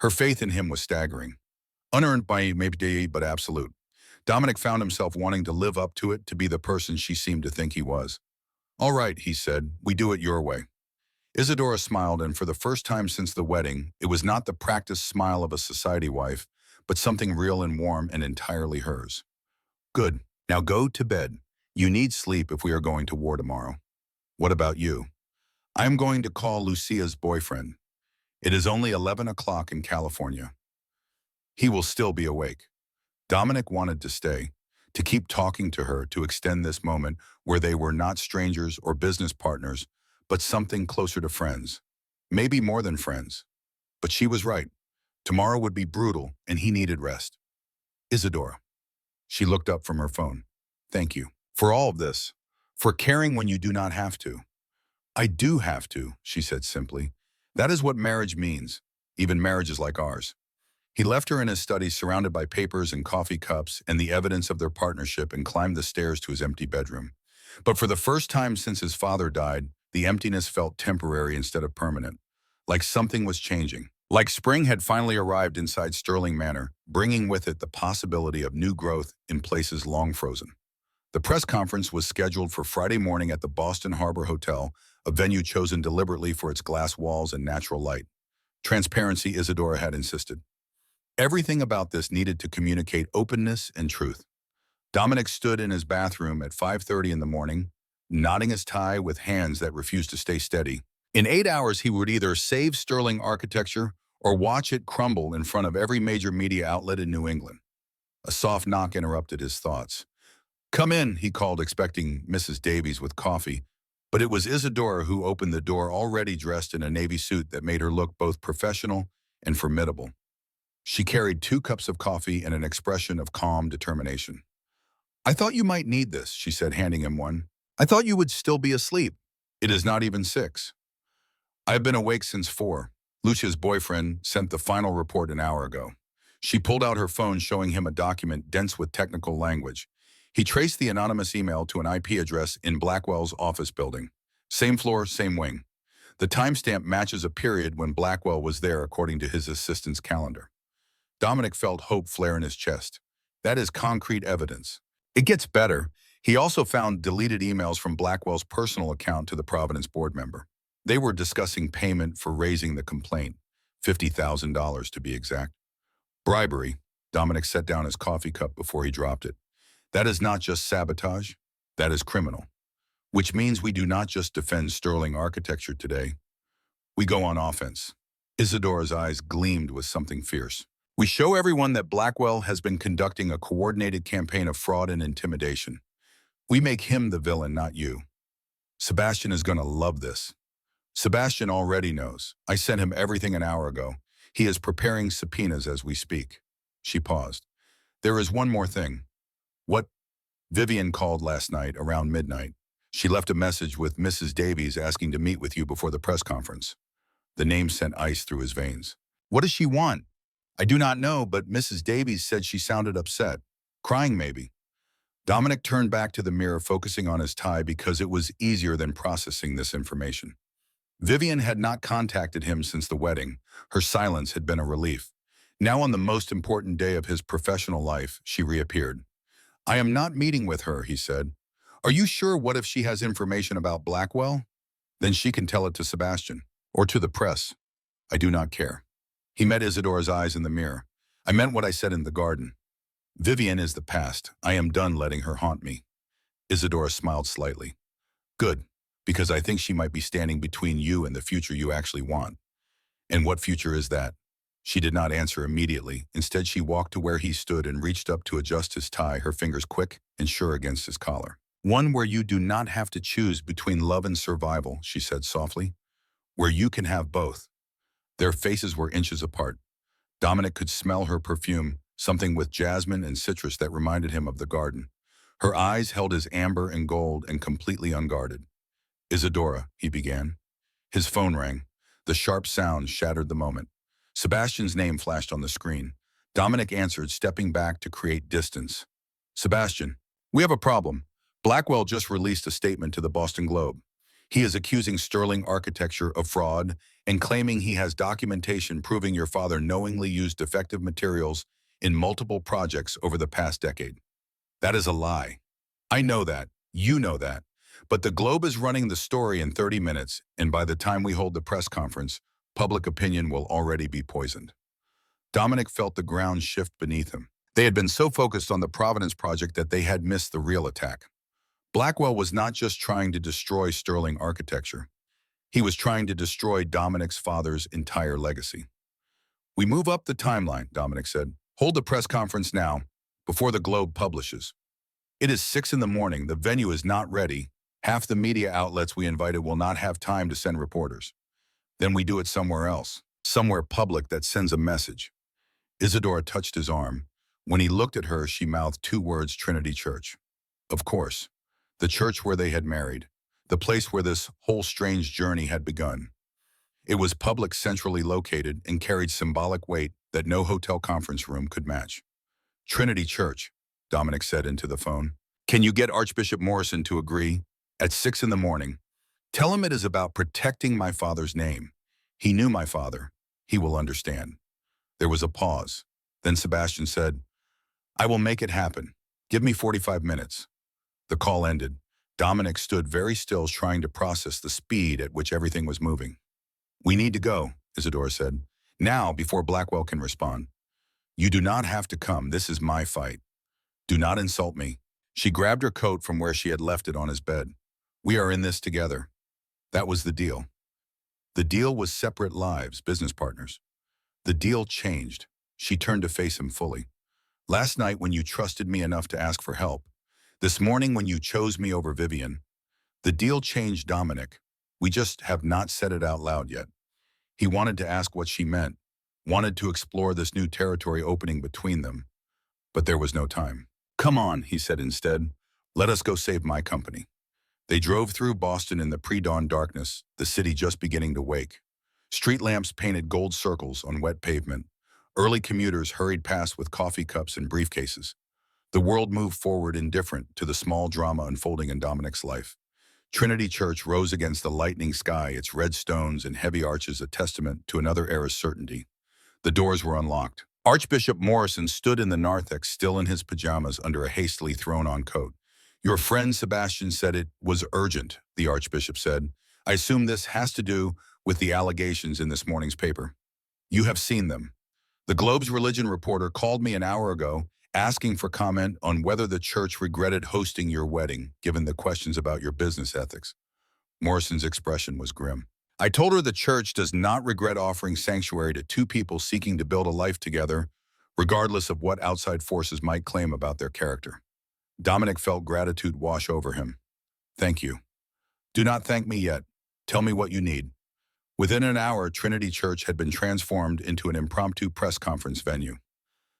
Her faith in him was staggering. Unearned by maybe, but absolute. Dominic found himself wanting to live up to it, to be the person she seemed to think he was. All right, he said, we do it your way. Isadora smiled, and for the first time since the wedding, it was not the practiced smile of a society wife, but something real and warm and entirely hers. Good. Now go to bed. You need sleep if we are going to war tomorrow. What about you? I am going to call Lucia's boyfriend. It is only 11 o'clock in California. He will still be awake. Dominic wanted to stay, to keep talking to her, to extend this moment where they were not strangers or business partners, but something closer to friends. Maybe more than friends. But she was right. Tomorrow would be brutal, and he needed rest. Isadora. She looked up from her phone. Thank you. For all of this. For caring when you do not have to. I do have to, she said simply. That is what marriage means, even marriages like ours. He left her in his study surrounded by papers and coffee cups and the evidence of their partnership, and climbed the stairs to his empty bedroom. But for the first time since his father died, the emptiness felt temporary instead of permanent. Like something was changing. Like spring had finally arrived inside Sterling Manor, bringing with it the possibility of new growth in places long frozen. The press conference was scheduled for Friday morning at the Boston Harbor Hotel, a venue chosen deliberately for its glass walls and natural light. Transparency, Isadora had insisted. Everything about this needed to communicate openness and truth. Dominic stood in his bathroom at 5:30 in the morning, knotting his tie with hands that refused to stay steady. In 8 hours, he would either save Sterling architecture or watch it crumble in front of every major media outlet in New England. A soft knock interrupted his thoughts. Come in, he called, expecting Mrs. Davies with coffee, but it was Isadora who opened the door, already dressed in a navy suit that made her look both professional and formidable. She carried 2 cups of coffee and an expression of calm determination. I thought you might need this, she said, handing him one. I thought you would still be asleep. It is not even 6. I have been awake since 4. Lucia's boyfriend sent the final report an hour ago. She pulled out her phone, showing him a document dense with technical language. He traced the anonymous email to an IP address in Blackwell's office building. Same floor, same wing. The timestamp matches a period when Blackwell was there, according to his assistant's calendar. Dominic felt hope flare in his chest. That is concrete evidence. It gets better. He also found deleted emails from Blackwell's personal account to the Providence board member. They were discussing payment for raising the complaint, $50,000 to be exact. Bribery. Dominic set down his coffee cup before he dropped it. That is not just sabotage, that is criminal. Which means we do not just defend Sterling architecture today. We go on offense. Isadora's eyes gleamed with something fierce. We show everyone that Blackwell has been conducting a coordinated campaign of fraud and intimidation. We make him the villain, not you. Sebastian is going to love this. Sebastian already knows. I sent him everything an hour ago. He is preparing subpoenas as we speak. She paused. There is one more thing. What? Vivian called last night around midnight. She left a message with Mrs. Davies asking to meet with you before the press conference. The name sent ice through his veins. What does she want? I do not know, but Mrs. Davies said she sounded upset. Crying, maybe. Dominic turned back to the mirror, focusing on his tie because it was easier than processing this information. Vivian had not contacted him since the wedding. Her silence had been a relief. Now, on the most important day of his professional life, she reappeared. I am not meeting with her, he said. Are you sure? What if she has information about Blackwell? Then she can tell it to Sebastian, or to the press. I do not care. He met Isadora's eyes in the mirror. I meant what I said in the garden. Vivian is the past. I am done letting her haunt me. Isadora smiled slightly. Good, because I think she might be standing between you and the future you actually want. And what future is that? She did not answer immediately. Instead, she walked to where he stood and reached up to adjust his tie, her fingers quick and sure against his collar. One where you do not have to choose between love and survival, she said softly. Where you can have both. Their faces were inches apart. Dominic could smell her perfume, something with jasmine and citrus that reminded him of the garden. Her eyes held his amber and gold and completely unguarded. Isadora, he began. His phone rang. The sharp sound shattered the moment. Sebastian's name flashed on the screen. Dominic answered, stepping back to create distance. Sebastian, we have a problem. Blackwell just released a statement to the Boston Globe. He is accusing Sterling Architecture of fraud and claiming he has documentation proving your father knowingly used defective materials in multiple projects over the past decade. That is a lie. I know that. You know that. But the Globe is running the story in 30 minutes, and by the time we hold the press conference, public opinion will already be poisoned. Dominic felt the ground shift beneath him. They had been so focused on the Providence Project that they had missed the real attack. Blackwell was not just trying to destroy Sterling architecture. He was trying to destroy Dominic's father's entire legacy. We move up the timeline, Dominic said. Hold the press conference now, before the Globe publishes. It is 6 in the morning. The venue is not ready. Half the media outlets we invited will not have time to send reporters. Then we do it somewhere else, somewhere public that sends a message. Isadora touched his arm. When he looked at her, she mouthed 2 words, Trinity Church. Of course, the church where they had married, the place where this whole strange journey had begun. It was public, centrally located, and carried symbolic weight that no hotel conference room could match. Trinity Church, Dominic said into the phone. Can you get Archbishop Morrison to agree? At 6 in the morning. Tell him it is about protecting my father's name. He knew my father. He will understand. There was a pause. Then Sebastian said, I will make it happen. Give me 45 minutes. The call ended. Dominic stood very still, trying to process the speed at which everything was moving. We need to go, Isadora said. Now, before Blackwell can respond. You do not have to come. This is my fight. Do not insult me. She grabbed her coat from where she had left it on his bed. We are in this together. That was the deal. The deal was separate lives, business partners. The deal changed. She turned to face him fully. Last night when you trusted me enough to ask for help. This morning when you chose me over Vivian. The deal changed Dominic. We just have not said it out loud yet. He wanted to ask what she meant, wanted to explore this new territory opening between them. But there was no time. Come on, he said instead. Let us go save my company. They drove through Boston in the pre-dawn darkness, the city just beginning to wake. Street lamps painted gold circles on wet pavement. Early commuters hurried past with coffee cups and briefcases. The world moved forward indifferent to the small drama unfolding in Dominic's life. Trinity Church rose against the lightning sky, its red stones and heavy arches a testament to another era's certainty. The doors were unlocked. Archbishop Morrison stood in the narthex, still in his pajamas under a hastily thrown-on coat. Your friend Sebastian said it was urgent, the Archbishop said. I assume this has to do with the allegations in this morning's paper. You have seen them. The Globe's religion reporter called me an hour ago asking for comment on whether the church regretted hosting your wedding, given the questions about your business ethics. Morrison's expression was grim. I told her the church does not regret offering sanctuary to 2 people seeking to build a life together, regardless of what outside forces might claim about their character. Dominic felt gratitude wash over him. Thank you. Do not thank me yet. Tell me what you need. Within an hour, Trinity Church had been transformed into an impromptu press conference venue.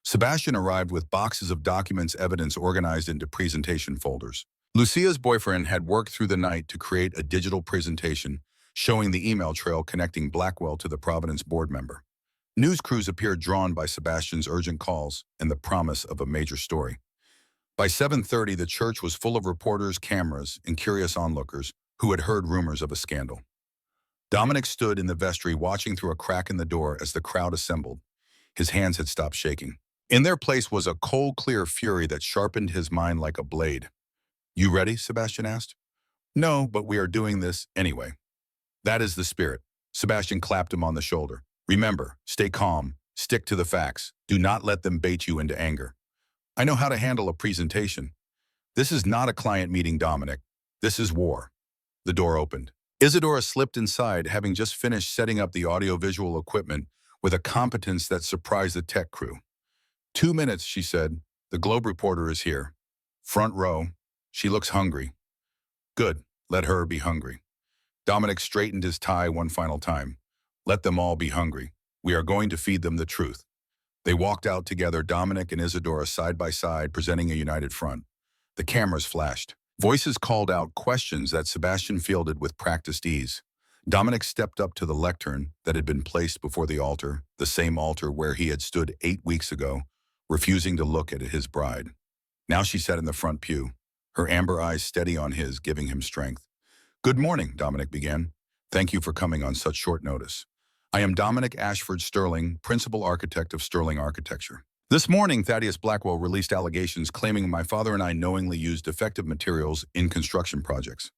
Sebastian arrived with boxes of documents, evidence organized into presentation folders. Lucia's boyfriend had worked through the night to create a digital presentation showing the email trail connecting Blackwell to the Providence board member. News crews appeared, drawn by Sebastian's urgent calls and the promise of a major story. By 7:30, the church was full of reporters, cameras, and curious onlookers who had heard rumors of a scandal. Dominic stood in the vestry watching through a crack in the door as the crowd assembled. His hands had stopped shaking. In their place was a cold, clear fury that sharpened his mind like a blade. You ready? Sebastian asked. No, but we are doing this anyway. That is the spirit. Sebastian clapped him on the shoulder. Remember, stay calm, stick to the facts. Do not let them bait you into anger. I know how to handle a presentation. This is not a client meeting, Dominic. This is war. The door opened. Isadora slipped inside, having just finished setting up the audiovisual equipment with a competence that surprised the tech crew. 2 minutes, she said. The Globe reporter is here. Front row. She looks hungry. Good. Let her be hungry. Dominic straightened his tie one final time. Let them all be hungry. We are going to feed them the truth. They walked out together, Dominic and Isadora side by side, presenting a united front. The cameras flashed. Voices called out questions that Sebastian fielded with practiced ease. Dominic stepped up to the lectern that had been placed before the altar, the same altar where he had stood 8 weeks ago, refusing to look at his bride. Now she sat in the front pew, her amber eyes steady on his, giving him strength. Good morning, Dominic began. Thank you for coming on such short notice. I am Dominic Ashford Sterling, principal architect of Sterling Architecture. This morning, Thaddeus Blackwell released allegations claiming my father and I knowingly used defective materials in construction projects.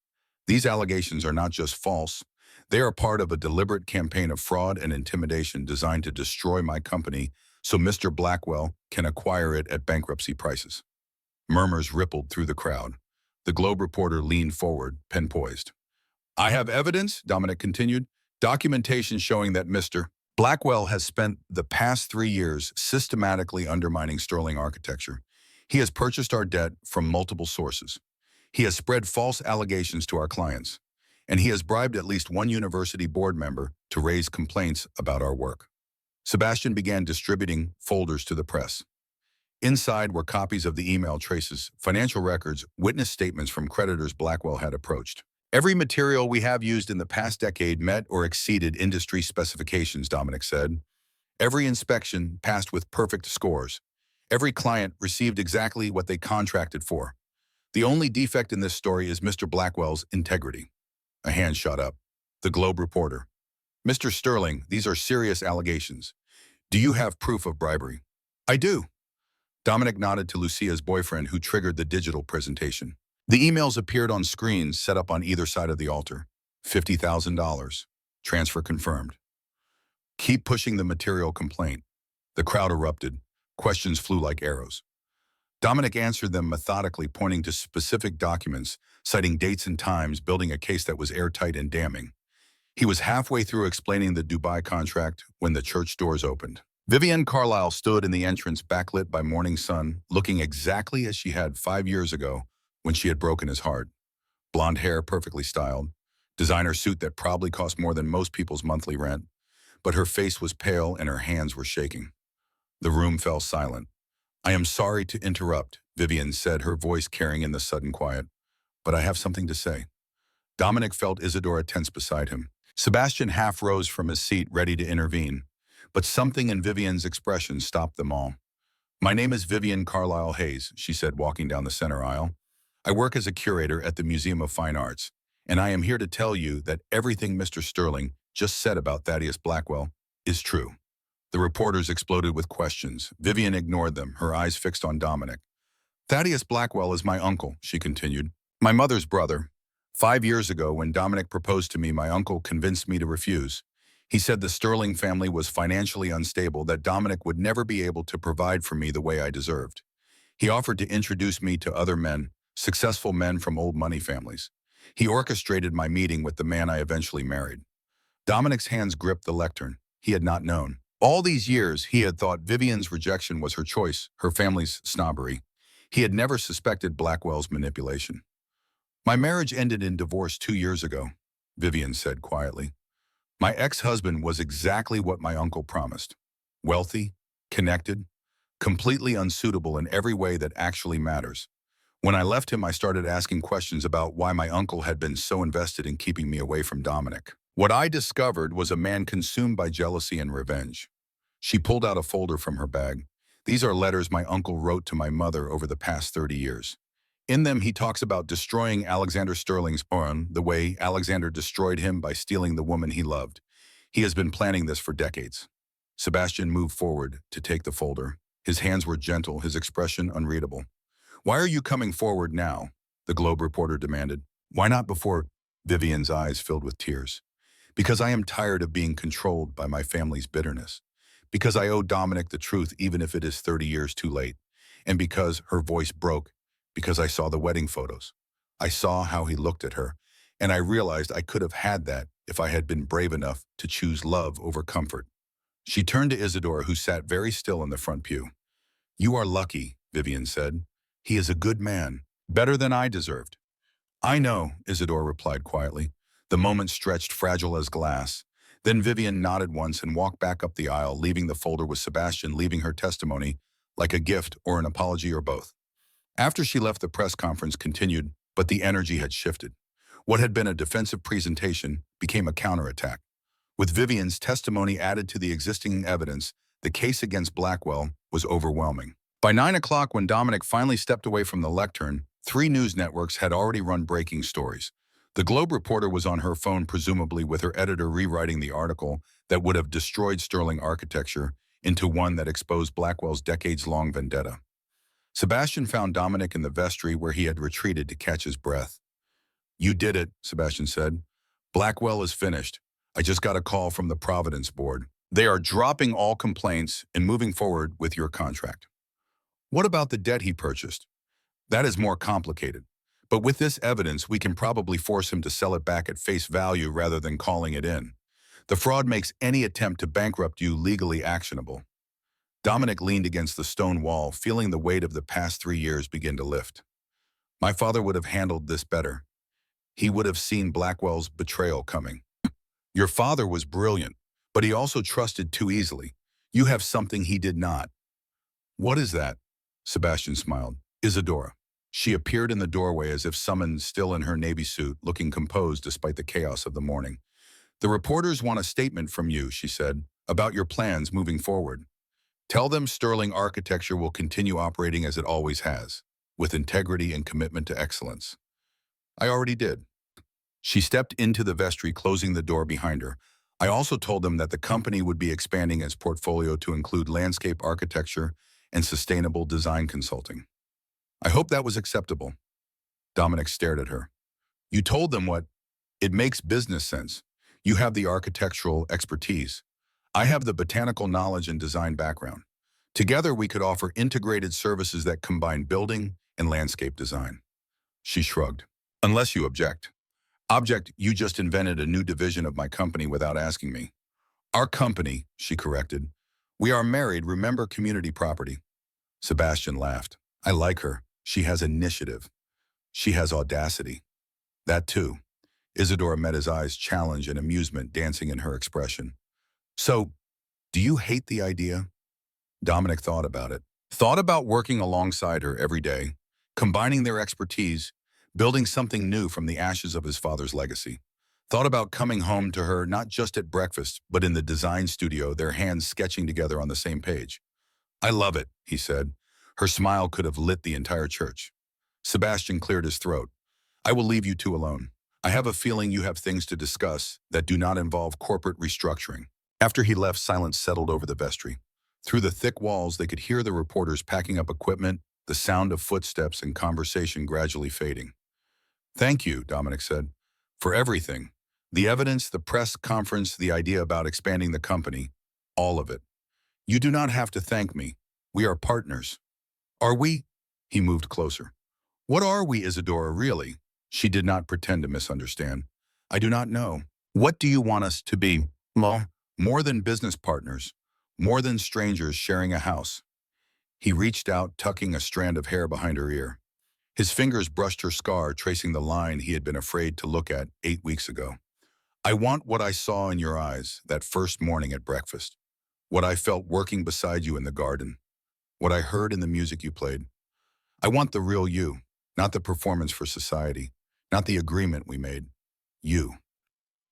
These allegations are not just false, they are part of a deliberate campaign of fraud and intimidation designed to destroy my company so Mr. Blackwell can acquire it at bankruptcy prices. Murmurs rippled through the crowd. The Globe reporter leaned forward, pen poised. I have evidence, Dominic continued, documentation showing that Mr. Blackwell has spent the past 3 years systematically undermining Sterling architecture. He has purchased our debt from multiple sources. He has spread false allegations to our clients, and he has bribed at least one university board member to raise complaints about our work. Sebastian began distributing folders to the press. Inside were copies of the email traces, financial records, witness statements from creditors Blackwell had approached. Every material we have used in the past decade met or exceeded industry specifications, Dominic said. Every inspection passed with perfect scores. Every client received exactly what they contracted for. The only defect in this story is Mr. Blackwell's integrity. A hand shot up. The Globe reporter. Mr. Sterling, these are serious allegations. Do you have proof of bribery? I do. Dominic nodded to Lucia's boyfriend, who triggered the digital presentation. The emails appeared on screens set up on either side of the altar. $50,000. Transfer confirmed. Keep pushing the material complaint. The crowd erupted. Questions flew like arrows. Dominic answered them methodically, pointing to specific documents, citing dates and times, building a case that was airtight and damning. He was halfway through explaining the Dubai contract when the church doors opened. Vivian Carlisle stood in the entrance, backlit by morning sun, looking exactly as she had 5 years ago when she had broken his heart. Blonde hair perfectly styled, designer suit that probably cost more than most people's monthly rent, but her face was pale and her hands were shaking. The room fell silent. I am sorry to interrupt, Vivian said, her voice carrying in the sudden quiet, but I have something to say. Dominic felt Isadora tense beside him. Sebastian half rose from his seat, ready to intervene, but something in Vivian's expression stopped them all. My name is Vivian Carlisle Hayes, she said, walking down the center aisle. I work as a curator at the Museum of Fine Arts, and I am here to tell you that everything Mr. Sterling just said about Thaddeus Blackwell is true. The reporters exploded with questions. Vivian ignored them, her eyes fixed on Dominic. Thaddeus Blackwell is my uncle, she continued. My mother's brother. 5 years ago, when Dominic proposed to me, my uncle convinced me to refuse. He said the Sterling family was financially unstable, that Dominic would never be able to provide for me the way I deserved. He offered to introduce me to other men, successful men from old money families. He orchestrated my meeting with the man I eventually married. Dominic's hands gripped the lectern. He had not known. All these years, he had thought Vivian's rejection was her choice, her family's snobbery. He had never suspected Blackwell's manipulation. My marriage ended in divorce 2 years ago, Vivian said quietly. My ex-husband was exactly what my uncle promised. Wealthy, connected, completely unsuitable in every way that actually matters. When I left him, I started asking questions about why my uncle had been so invested in keeping me away from Dominic. What I discovered was a man consumed by jealousy and revenge. She pulled out a folder from her bag. These are letters my uncle wrote to my mother over the past 30 years. In them, he talks about destroying Alexander Sterling's barn the way Alexander destroyed him by stealing the woman he loved. He has been planning this for decades. Sebastian moved forward to take the folder. His hands were gentle, his expression unreadable. Why are you coming forward now? The Globe reporter demanded. Why not before? Vivian's eyes filled with tears. Because I am tired of being controlled by my family's bitterness. Because I owe Dominic the truth even if it is 30 years too late. And because her voice broke. Because I saw the wedding photos. I saw how he looked at her, and I realized I could have had that if I had been brave enough to choose love over comfort. She turned to Isadora, who sat very still in the front pew. You are lucky, Vivian said. He is a good man, better than I deserved. I know, Isadora replied quietly. The moment stretched, fragile as glass. Then Vivian nodded once and walked back up the aisle, leaving the folder with Sebastian, leaving her testimony like a gift or an apology or both. After she left, the press conference continued, but the energy had shifted. What had been a defensive presentation became a counterattack. With Vivian's testimony added to the existing evidence, the case against Blackwell was overwhelming. By 9 o'clock, when Dominic finally stepped away from the lectern, 3 news networks had already run breaking stories. The Globe reporter was on her phone, presumably with her editor rewriting the article that would have destroyed Sterling architecture into one that exposed Blackwell's decades-long vendetta. Sebastian found Dominic in the vestry where he had retreated to catch his breath. "You did it," Sebastian said. "Blackwell is finished. I just got a call from the Providence Board. They are dropping all complaints and moving forward with your contract." "What about the debt he purchased?" "That is more complicated. But with this evidence, we can probably force him to sell it back at face value rather than calling it in. The fraud makes any attempt to bankrupt you legally actionable." Dominic leaned against the stone wall, feeling the weight of the past 3 years begin to lift. "My father would have handled this better. He would have seen Blackwell's betrayal coming." "Your father was brilliant, but he also trusted too easily. You have something he did not." "What is that?" Sebastian smiled. "Isadora." She appeared in the doorway as if summoned, still in her navy suit, looking composed despite the chaos of the morning. "The reporters want a statement from you," she said, "about your plans moving forward. Tell them Sterling Architecture will continue operating as it always has, with integrity and commitment to excellence." "I already did." She stepped into the vestry, closing the door behind her. "I also told them that the company would be expanding its portfolio to include landscape architecture and sustainable design consulting." "I hope that was acceptable." Dominic stared at her. "You told them what? It makes business sense. You have the architectural expertise. I have the botanical knowledge and design background. Together, we could offer integrated services that combine building and landscape design." She shrugged. "Unless you object." "Object, you just invented a new division of my company without asking me." "Our company," she corrected. "We are married, remember, community property." Sebastian laughed. "I like her. She has initiative. She has audacity." "That too." Isadora met his eyes, challenge and amusement dancing in her expression. "So, do you hate the idea?" Dominic thought about it. Thought about working alongside her every day, combining their expertise, building something new from the ashes of his father's legacy. Thought about coming home to her not just at breakfast, but in the design studio, their hands sketching together on the same page. "I love it," he said. Her smile could have lit the entire church. Sebastian cleared his throat. "I will leave you two alone. I have a feeling you have things to discuss that do not involve corporate restructuring." After he left, silence settled over the vestry. Through the thick walls, they could hear the reporters packing up equipment, the sound of footsteps and conversation gradually fading. "Thank you," Dominic said, "for everything. The evidence, the press conference, the idea about expanding the company, all of it. You do not have to thank me. We are partners." "Are we?" He moved closer. "What are we, Isadora, really?" She did not pretend to misunderstand. "I do not know. What do you want us to be?" "Well, more than business partners. More than strangers sharing a house." He reached out, tucking a strand of hair behind her ear. His fingers brushed her scar, tracing the line he had been afraid to look at 8 weeks ago. "I want what I saw in your eyes that first morning at breakfast. What I felt working beside you in the garden. What I heard in the music you played. I want the real you, not the performance for society, not the agreement we made. You."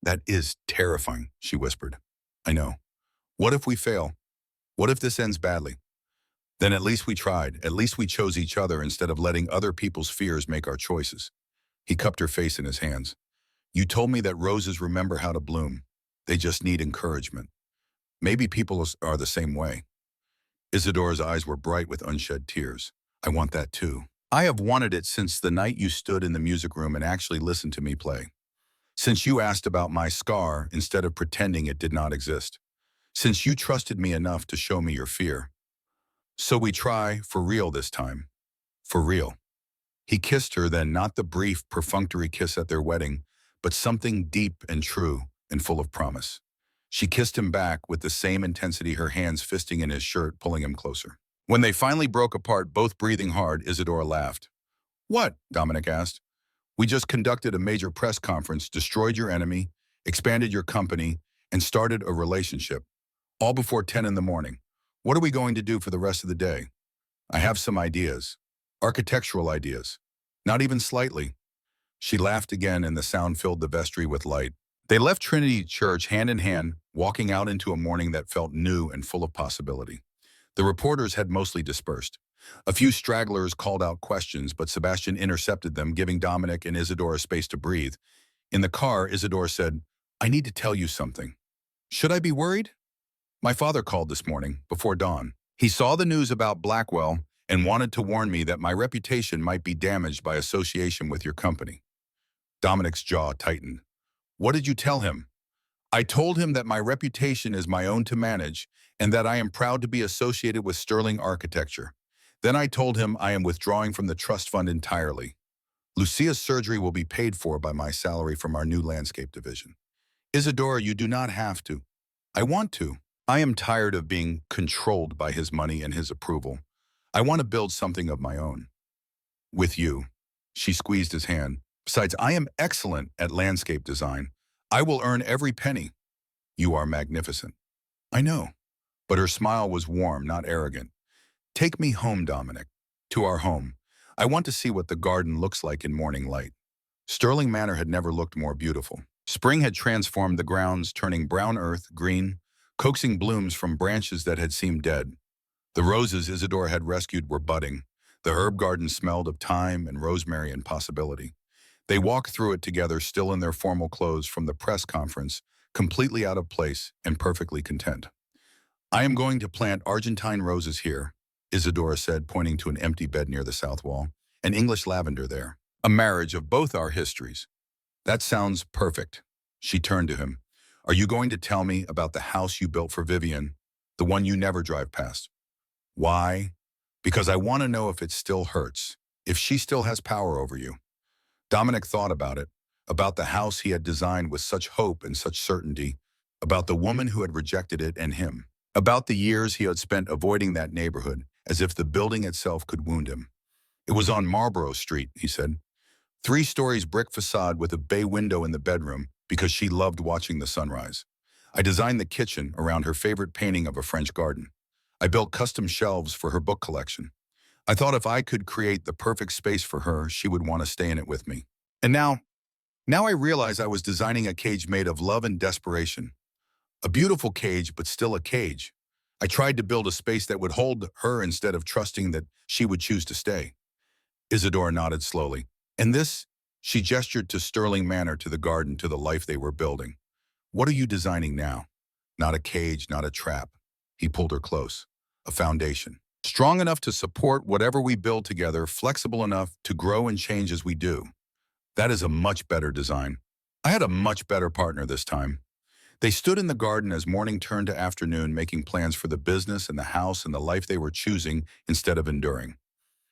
"That is terrifying," she whispered. "I know. What if we fail? What if this ends badly? Then at least we tried. At least we chose each other instead of letting other people's fears make our choices." He cupped her face in his hands. "You told me that roses remember how to bloom. They just need encouragement. Maybe people are the same way." Isadora's eyes were bright with unshed tears. "I want that too. I have wanted it since the night you stood in the music room and actually listened to me play. Since you asked about my scar instead of pretending it did not exist. Since you trusted me enough to show me your fear. So we try for real this time. For real." He kissed her then, not the brief, perfunctory kiss at their wedding, but something deep and true and full of promise. She kissed him back with the same intensity, her hands fisting in his shirt, pulling him closer. When they finally broke apart, both breathing hard, Isadora laughed. "What?" Dominic asked. "We just conducted a major press conference, destroyed your enemy, expanded your company, and started a relationship. All before 10 in the morning. What are we going to do for the rest of the day?" "I have some ideas. Architectural ideas. Not even slightly." She laughed again and the sound filled the vestry with light. They left Trinity Church hand in hand, walking out into a morning that felt new and full of possibility. The reporters had mostly dispersed. A few stragglers called out questions, but Sebastian intercepted them, giving Dominic and Isadora space to breathe. In the car, Isadora said, "I need to tell you something." "Should I be worried?" My father called this morning, before dawn. He saw the news about Blackwell and wanted to warn me that my reputation might be damaged by association with your company. Dominic's jaw tightened. What did you tell him? I told him that my reputation is my own to manage and that I am proud to be associated with Sterling Architecture. Then I told him I am withdrawing from the trust fund entirely. Lucia's surgery will be paid for by my salary from our new landscape division. Isadora, you do not have to. I want to. I am tired of being controlled by his money and his approval. I want to build something of my own. With you. She squeezed his hand. Besides, I am excellent at landscape design. I will earn every penny. You are magnificent. I know. But her smile was warm, not arrogant. Take me home, Dominic. To our home. I want to see what the garden looks like in morning light. Sterling Manor had never looked more beautiful. Spring had transformed the grounds, turning brown earth green, coaxing blooms from branches that had seemed dead. The roses Isadora had rescued were budding. The herb garden smelled of thyme and rosemary and possibility. They walked through it together, still in their formal clothes from the press conference, completely out of place and perfectly content. I am going to plant Argentine roses here, Isadora said, pointing to an empty bed near the south wall, and English lavender there. A marriage of both our histories. That sounds perfect. She turned to him. Are you going to tell me about the house you built for Vivian, the one you never drive past? Why? Because I want to know if it still hurts, if she still has power over you. Dominic thought about it, about the house he had designed with such hope and such certainty, about the woman who had rejected it and him, about the years he had spent avoiding that neighborhood, as if the building itself could wound him. It was on Marlborough Street, he said. 3 stories brick facade with a bay window in the bedroom because she loved watching the sunrise. I designed the kitchen around her favorite painting of a French garden. I built custom shelves for her book collection. I thought if I could create the perfect space for her, she would want to stay in it with me. And now I realize I was designing a cage made of love and desperation. A beautiful cage, but still a cage. I tried to build a space that would hold her instead of trusting that she would choose to stay. Isadora nodded slowly. And this, she gestured to Sterling Manor, to the garden, to the life they were building. What are you designing now? Not a cage, not a trap. He pulled her close. A foundation. Strong enough to support whatever we build together, flexible enough to grow and change as we do. That is a much better design. I had a much better partner this time. They stood in the garden as morning turned to afternoon, making plans for the business and the house and the life they were choosing instead of enduring.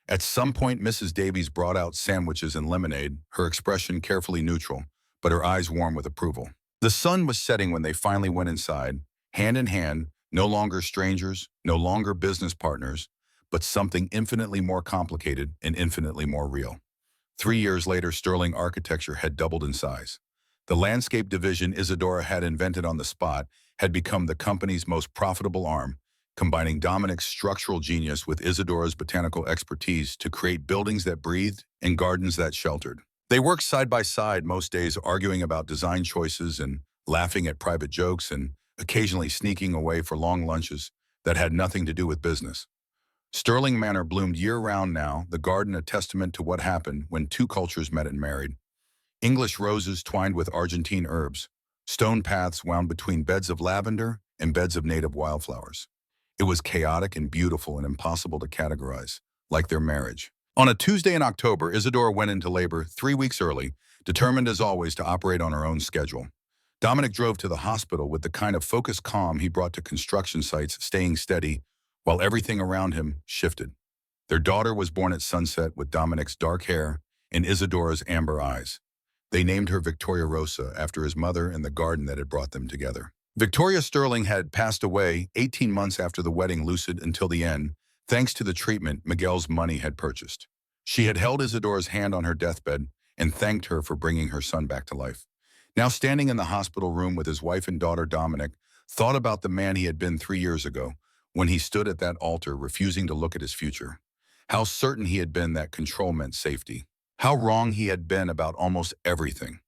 At some point, Mrs. Davies brought out sandwiches and lemonade, her expression carefully neutral, but her eyes warm with approval. The sun was setting when they finally went inside, hand in hand, no longer strangers, no longer business partners, but something infinitely more complicated and infinitely more real. 3 years later, Sterling Architecture had doubled in size. The landscape division Isadora had invented on the spot had become the company's most profitable arm, combining Dominic's structural genius with Isadora's botanical expertise to create buildings that breathed and gardens that sheltered. They worked side by side most days, arguing about design choices and laughing at private jokes and occasionally sneaking away for long lunches that had nothing to do with business. Sterling Manor bloomed year-round now, the garden a testament to what happened when 2 cultures met and married. English roses twined with Argentine herbs, stone paths wound between beds of lavender and beds of native wildflowers. It was chaotic and beautiful and impossible to categorize, like their marriage. On a Tuesday in October, Isadora went into labor 3 weeks early, determined as always to operate on her own schedule. Dominic drove to the hospital with the kind of focused calm he brought to construction sites, staying steady while everything around him shifted. Their daughter was born at sunset with Dominic's dark hair and Isadora's amber eyes. They named her Victoria Rosa after his mother and the garden that had brought them together. Victoria Sterling had passed away 18 months after the wedding, lucid until the end, thanks to the treatment Miguel's money had purchased. She had held Isadora's hand on her deathbed and thanked her for bringing her son back to life. Now standing in the hospital room with his wife and daughter, Dominic thought about the man he had been 3 years ago when he stood at that altar refusing to look at his future. How certain he had been that control meant safety. How wrong he had been about almost everything.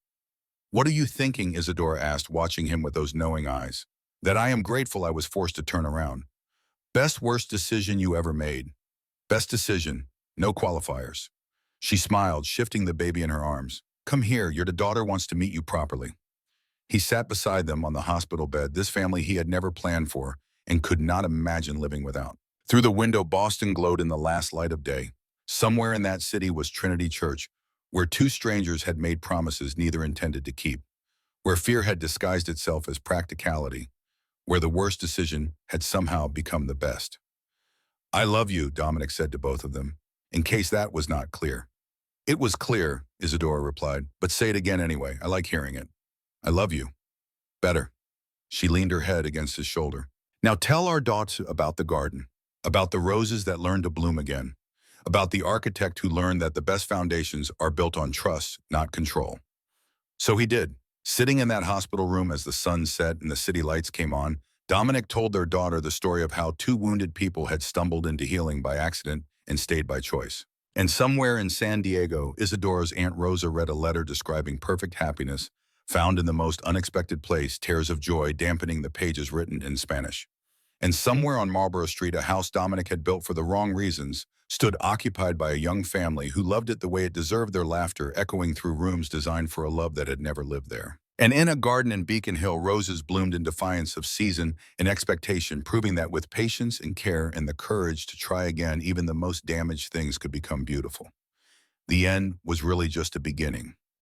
What are you thinking? Isadora asked, watching him with those knowing eyes. That I am grateful I was forced to turn around. Best worst decision you ever made. Best decision, no qualifiers. She smiled, shifting the baby in her arms. Come here, your daughter wants to meet you properly. He sat beside them on the hospital bed, this family he had never planned for, and could not imagine living without. Through the window, Boston glowed in the last light of day. Somewhere in that city was Trinity Church, where two strangers had made promises neither intended to keep, where fear had disguised itself as practicality, where the worst decision had somehow become the best. "I love you," Dominic said to both of them, in case that was not clear. "It was clear," Isadora replied, "but say it again anyway. I like hearing it." "I love you." "Better." She leaned her head against his shoulder. "Now tell our daughter about the garden, about the roses that learned to bloom again, about the architect who learned that the best foundations are built on trust, not control." So he did. Sitting in that hospital room as the sun set and the city lights came on, Dominic told their daughter the story of how two wounded people had stumbled into healing by accident and stayed by choice. And somewhere in San Diego, Isadora's Aunt Rosa read a letter describing perfect happiness, found in the most unexpected place, tears of joy dampening the pages written in Spanish. And somewhere on Marlborough Street, a house Dominic had built for the wrong reasons stood occupied by a young family who loved it the way it deserved their laughter echoing through rooms designed for a love that had never lived there. And in a garden in Beacon Hill, roses bloomed in defiance of season and expectation, proving that with patience and care and the courage to try again, even the most damaged things could become beautiful. The end was really just a beginning.